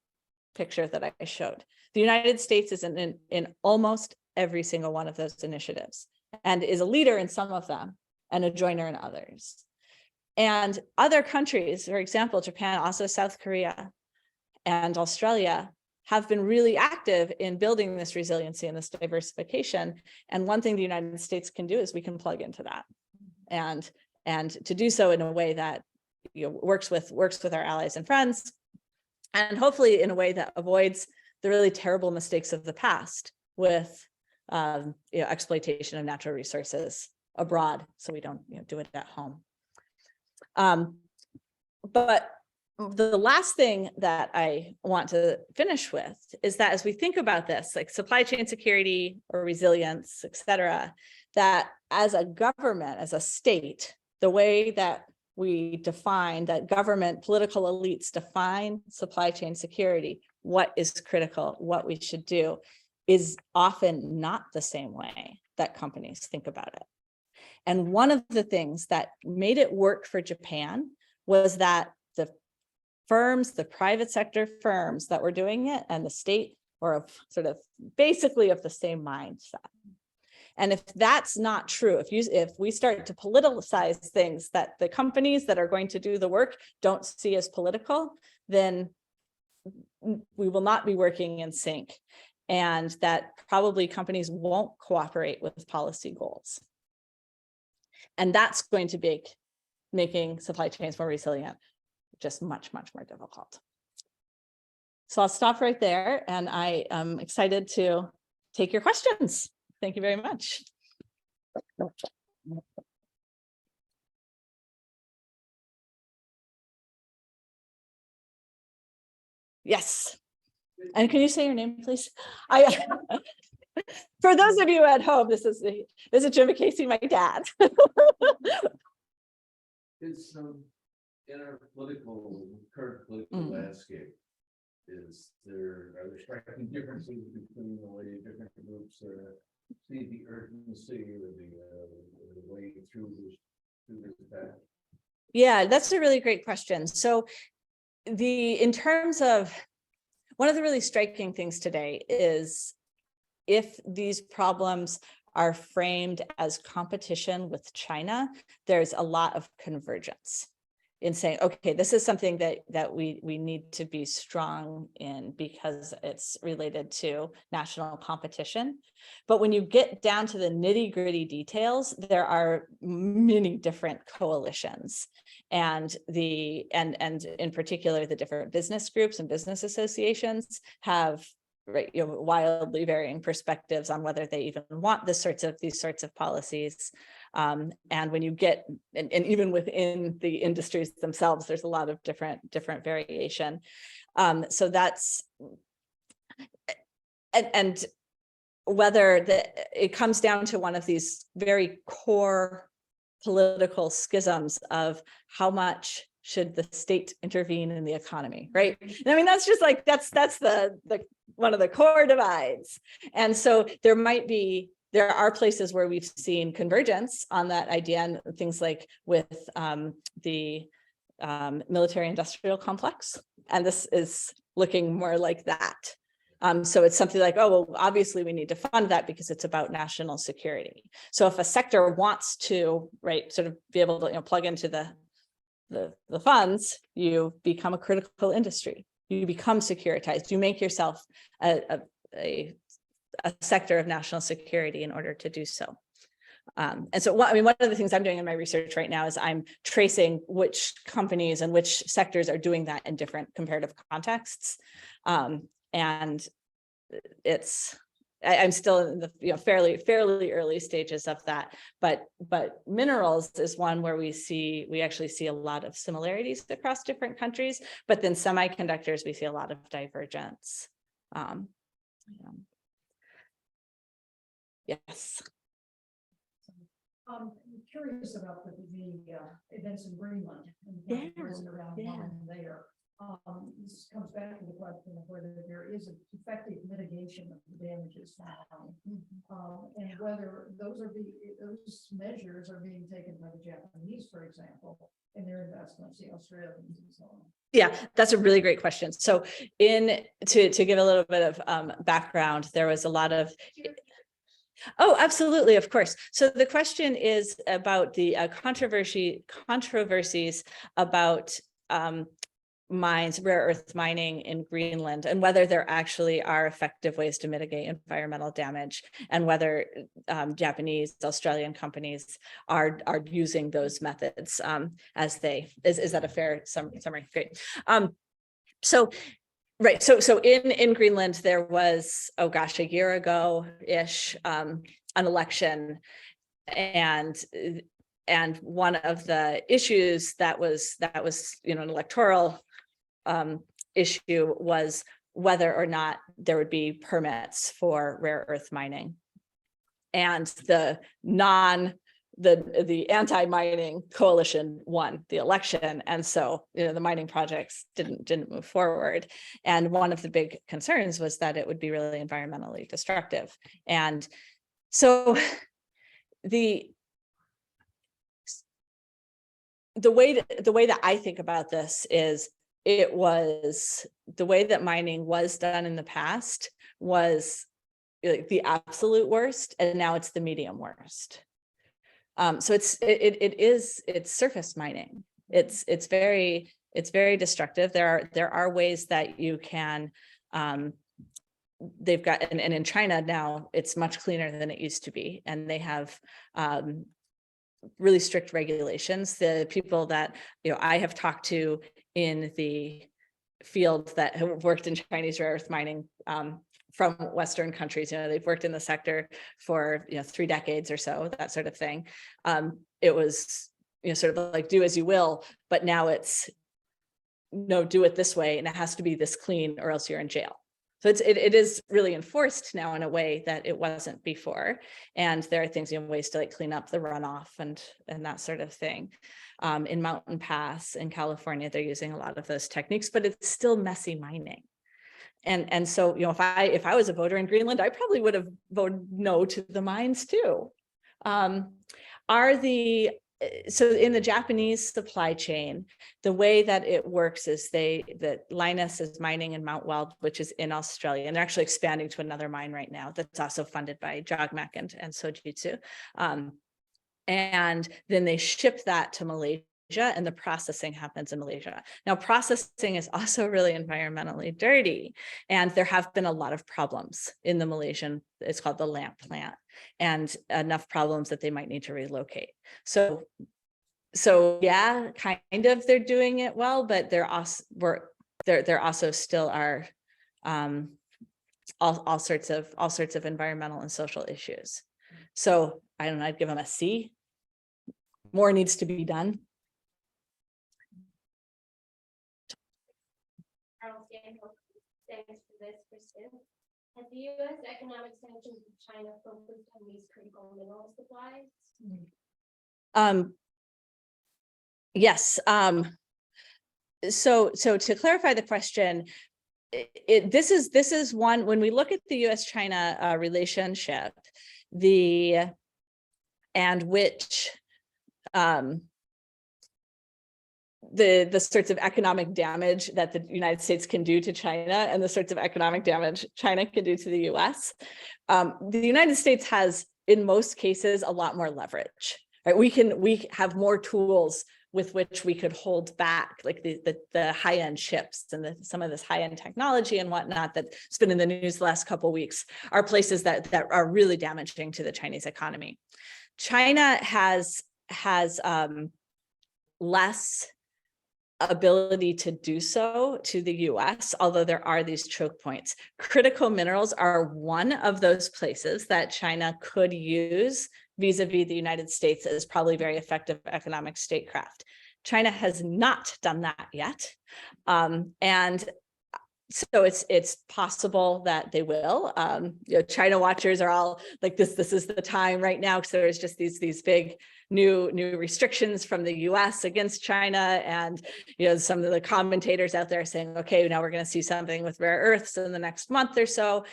picture that I showed. The United States is in almost every single one of those initiatives and is a leader in some of them and a joiner in others. And other countries, for example, Japan, also South Korea and Australia, have been really active in building this resiliency and this diversification. And one thing the United States can do is we can plug into that, and to do so in a way that works with our allies and friends, and hopefully in a way that avoids the really terrible mistakes of the past with exploitation of natural resources abroad, so we don't do it at home. But the last thing that I want to finish with is that as we think about this, like supply chain security or resilience, et cetera, that as a government, as a state, the way that we define, that government, political elites define supply chain security, what is critical, what we should do, is often not the same way that companies think about it. And one of the things that made it work for Japan was that the firms, the private sector firms that were doing it, and the state were sort of basically of the same mindset. And if that's not true, if we start to politicize things that the companies that are going to do the work don't see as political, then we will not be working in sync, and that probably companies won't cooperate with policy goals. And that's going to be making supply chains more resilient just much, much more difficult. So I'll stop right there, and I am excited to take your questions. Thank you very much. Yes. And can you say your name, please? For those of you at home, this is Jim Vekasi, my dad. It's in our current political landscape, are there striking differences between the way different groups see the urgency or the way through this path? Yeah, that's a really great question. So in terms of, one of the really striking things today is if these problems are framed as competition with China, there's a lot of convergence in saying, okay, this is something that we need to be strong in because it's related to national competition. But when you get down to the nitty-gritty details, there are many different coalitions, and in particular, the different business groups and business associations have wildly varying perspectives on whether they even want these sorts of policies. And when you get, and even within the industries themselves, there's a lot of different variation. So that's, and it comes down to one of these very core political schisms of how much should the state intervene in the economy, right? And I mean, that's just like, that's the one of the core divides. And so there are places where we've seen convergence on that idea, and things like with the military industrial complex. And this is looking more like that. So it's something like, oh, well, obviously we need to fund that because it's about national security. So if a sector wants to, right, sort of be able to, plug into the funds, you become a critical industry. You become securitized. You make yourself a sector of national security in order to do so. And so, one of the things I'm doing in my research right now is I'm tracing which companies and which sectors are doing that in different comparative contexts. And I'm still in the fairly early stages of that, but minerals is one where we actually see a lot of similarities across different countries, but then semiconductors, we see a lot of divergence. Yes. I'm curious about the events in Greenland and Yeah, around there. This comes back to the question of whether there is an effective mitigation of the damages now, and whether those measures are being taken by the Japanese, for example, in their investments, the Australians, and so on. Yeah, that's a really great question. So, to give a little bit of background, there was a lot of. Oh, absolutely, of course. So the question is about the controversies about mines, rare earth mining in Greenland, and whether there actually are effective ways to mitigate environmental damage, and whether Japanese, Australian companies are using those methods as they. Is that a fair summary? Great. Right. So in Greenland, there was, oh gosh, a year ago-ish, an election. And one of the issues that was an electoral issue was whether or not there would be permits for rare earth mining. And the anti-mining coalition won the election, and so the mining projects didn't move forward. And one of the big concerns was that it would be really environmentally destructive. And so the way that I think about this is, it was the way that mining was done in the past was like the absolute worst, and now it's the medium worst. So it's surface mining. It's very destructive. There are ways that you can. They've got, and in China now it's much cleaner than it used to be, and they have really strict regulations. The people that I have talked to in the field that have worked in Chinese rare earth mining from Western countries, they've worked in the sector for 3 decades or so, that sort of thing. It was sort of like do as you will, but now it's no, do it this way, and it has to be this clean or else you're in jail. So it is really enforced now in a way that it wasn't before. And there are things, ways to clean up the runoff and that sort of thing. In Mountain Pass in California, they're using a lot of those techniques, but it's still messy mining. And so, if I was a voter in Greenland, I probably would have voted no to the mines too. So in the Japanese supply chain, the way that it works is that Lynas is mining in Mount Weld, which is in Australia, and they're actually expanding to another mine right now that's also funded by JOGMEC and Sojitz. And then they ship that to Malaysia, and the processing happens in Malaysia. Now, processing is also really environmentally dirty, and there have been a lot of problems in the Malaysian, it's called the lamp plant, and enough problems that they might need to relocate. So yeah, kind of they're doing it well, but there also still are all sorts of environmental and social issues. So I don't know, I'd give them a C. More needs to be done. Thanks for this, Kristin. Has the U.S. economic sanctions of China focused on these critical mineral supplies? Yes. So to clarify the question, this is one, when we look at the U.S.-China relationship, the sorts of economic damage that the United States can do to China and the sorts of economic damage China can do to the US. The United States has, in most cases, a lot more leverage, right? We have more tools with which we could hold back, like the high-end chips and some of this high-end technology and whatnot that's been in the news the last couple of weeks are places that are really damaging to the Chinese economy. China has less ability to do so to the US, although there are these choke points. Critical minerals are one of those places that China could use vis-a-vis the United States as probably very effective economic statecraft. China has not done that yet. And so it's possible that they will. China watchers are all like, this is the time right now, because there's just these big new restrictions from the US against China. And some of the commentators out there are saying, okay, now we're going to see something with rare earths in the next month or so.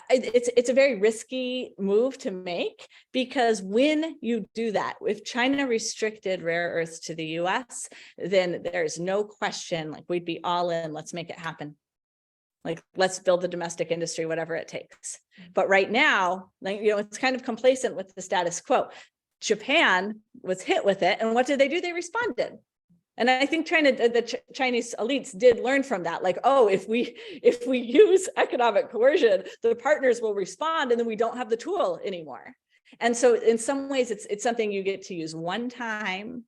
It's a very risky move to make, because when you do that, if China restricted rare earths to the US, then there's no question, like, we'd be all in, let's make it happen. Like, let's build the domestic industry, whatever it takes. But right now, like, it's kind of complacent with the status quo. Japan was hit with it. And what did they do? They responded. And I think the Chinese elites did learn from that. Like, oh, if we use economic coercion, the partners will respond, and then we don't have the tool anymore. And so in some ways, it's something you get to use one time,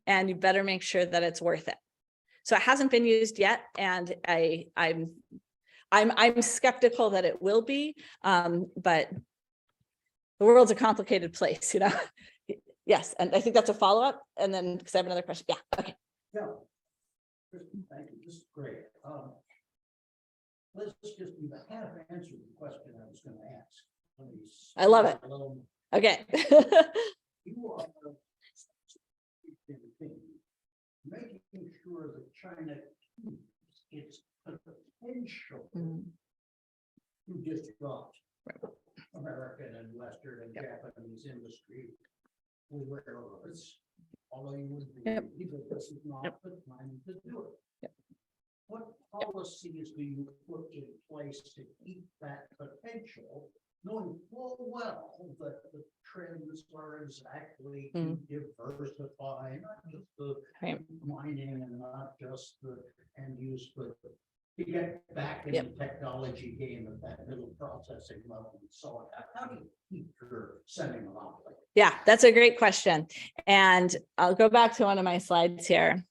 and you better make sure that it's worth it. So it hasn't been used yet. And I'm skeptical that it will be, but the world's a complicated place, Yes, and I think that's a follow-up, and then, because I have another question. Yeah, okay. Yeah. Kristin, thank you. This is great. Let's just, you have answered the question I was going to ask. I love it. Okay. You are making sure that China keeps its potential to disrupt American and Western and Japanese industry with rare earths, although you would believe that this is not the time to do it. What policies do you put in place to keep that potential, knowing full well that the trends are exactly to diversify, not just the mining and not just the end use, but to get back in the technology game at that middle processing level and so on? How do you keep your semi-monopoly? Yeah, that's a great question. And I'll go back to one of my slides here.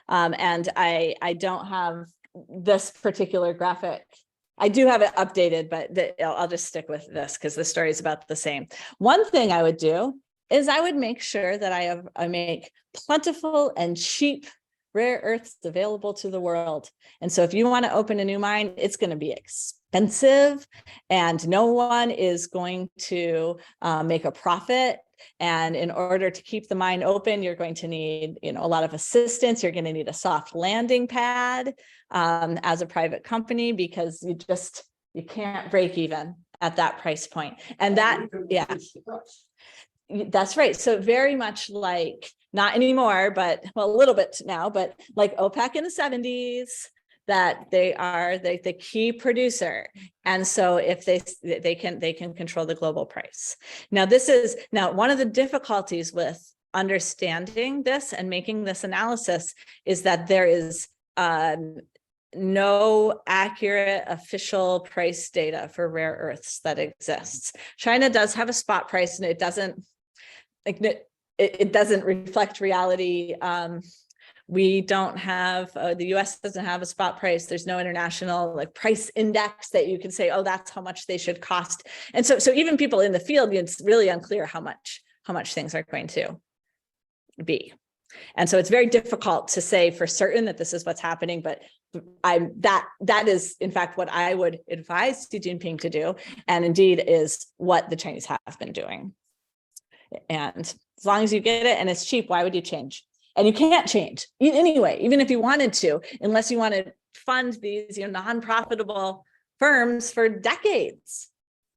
And I don't have this particular graphic. I do have it updated, but I'll just stick with this because the story is about the same. One thing I would do is I would make sure that I make plentiful and cheap rare earths available to the world. And so if you want to open a new mine, it's going to be expensive, and no one is going to make a profit. And in order to keep the mine open, you're going to need, a lot of assistance. You're going to need a soft landing pad as a private company, because you can't break even at that price point. And that, that's right. So very much like, not anymore, but a little bit now, but like OPEC in the 70s, that they are the key producer. And so if they can control the global price. Now, one of the difficulties with understanding this and making this analysis is that there is no accurate official price data for rare earths that exists. China does have a spot price, and it doesn't reflect reality. We don't have, the US doesn't have a spot price. There's no international price index that you can say, oh, that's how much they should cost. And so even people in the field, it's really unclear how much things are going to be. And so it's very difficult to say for certain that this is what's happening, but that is in fact what I would advise Xi Jinping to do, and indeed is what the Chinese have been doing. And as long as you get it and it's cheap, why would you change? And you can't change anyway, even if you wanted to, unless you want to fund these non-profitable firms for decades.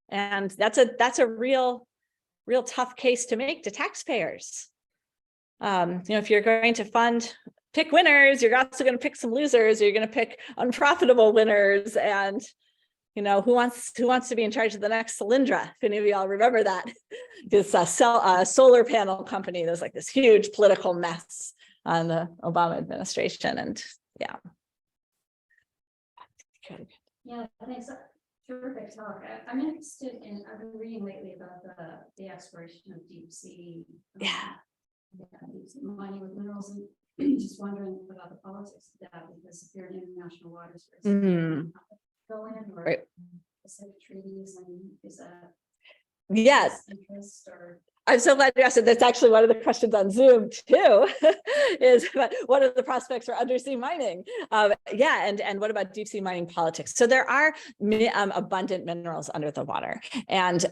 And that's a real tough case to make to taxpayers. If you're going to pick winners, you're also going to pick some losers, or you're going to pick unprofitable winners. And who wants to be in charge of the next Solyndra? If any of y'all remember that, this solar panel company, there's like this huge political mess on the Obama administration. And yeah. Yeah, thanks. Terrific talk. I'm interested in, I've been reading lately about the exploration of deep sea. Deep sea mining with minerals, and just wondering about the politics of that, because if you're in international waters, go in or Right. Pacific treaties, and is that Yes. interest or? I'm so glad you asked it. That's actually one of the questions on Zoom too, is what are the prospects for undersea mining? And what about deep sea mining politics? So there are abundant minerals under the water, and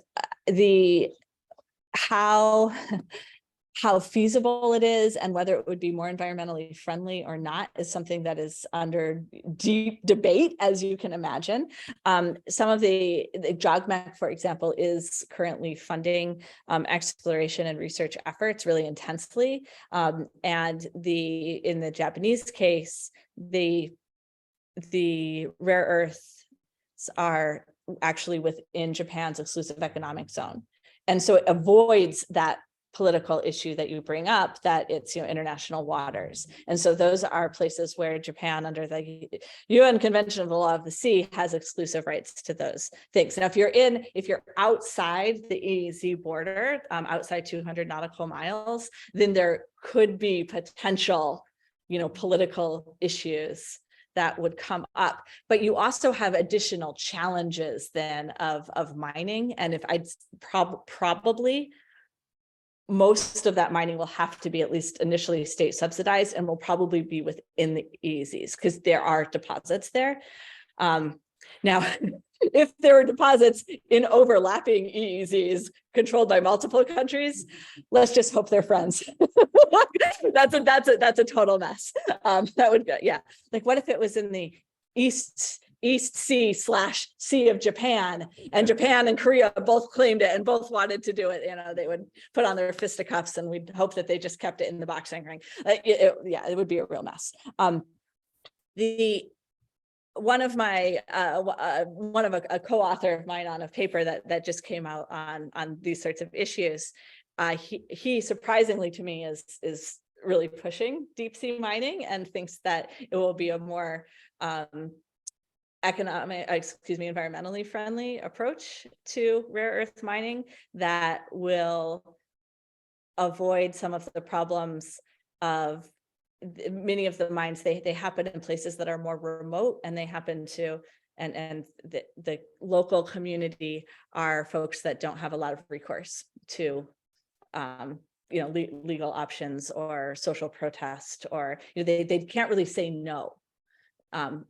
how feasible it is and whether it would be more environmentally friendly or not is something that is under deep debate, as you can imagine. Some of the JOGMEC, for example, is currently funding exploration and research efforts really intensely. And in the Japanese case, the rare earths are actually within Japan's exclusive economic zone. And so it avoids that political issue that you bring up, that it's international waters. And so those are places where Japan, under the UN Convention of the Law of the Sea, has exclusive rights to those things. Now, if you're outside the EEZ border, outside 200 nautical miles, then there could be potential, political issues that would come up. But you also have additional challenges then of mining. And if I'd probably most of that mining will have to be at least initially state subsidized, and will probably be within the EEZs because there are deposits there. Now, if there were deposits in overlapping EEZs controlled by multiple countries, let's just hope they're friends. That's a total mess. That would go, yeah. Like, what if it was in the East Sea/Sea of Japan, and Japan and Korea both claimed it and both wanted to do it? They would put on their fisticuffs, and we'd hope that they just kept it in the boxing ring. It would be a real mess. One of a co-author of mine on a paper that just came out on these sorts of issues, he surprisingly to me is really pushing deep sea mining and thinks that it will be a more environmentally friendly approach to rare earth mining that will avoid some of the problems of many of the mines. They happen in places that are more remote, and they happen to, and the local community are folks that don't have a lot of recourse to legal options or social protest, or they can't really say no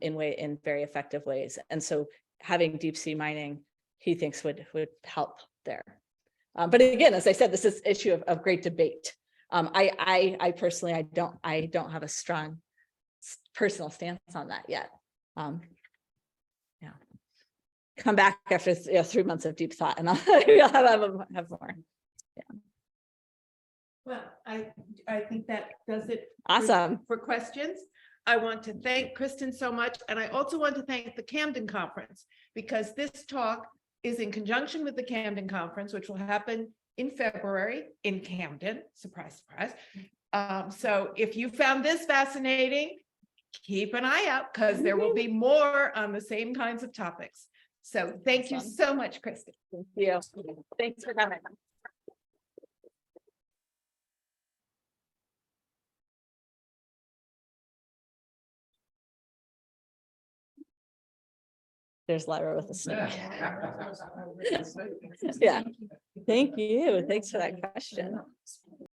in very effective ways. And so having deep sea mining, he thinks would help there. But again, as I said, this is an issue of great debate. I personally, I don't have a strong personal stance on that yet. Come back after 3 months of deep thought, and I'll have more. Yeah. Well, I think that does it. Awesome. For questions. I want to thank Kristin so much. And I also want to thank the Camden Conference, because this talk is in conjunction with the Camden Conference, which will happen in February in Camden. Surprise, surprise. So if you found this fascinating, keep an eye out, because there will be more on the same kinds of topics. So thank you so much, Kristin. Thank you. Thanks for coming. There's Lyra with a snake. Yeah. Thank you. Thanks for that question.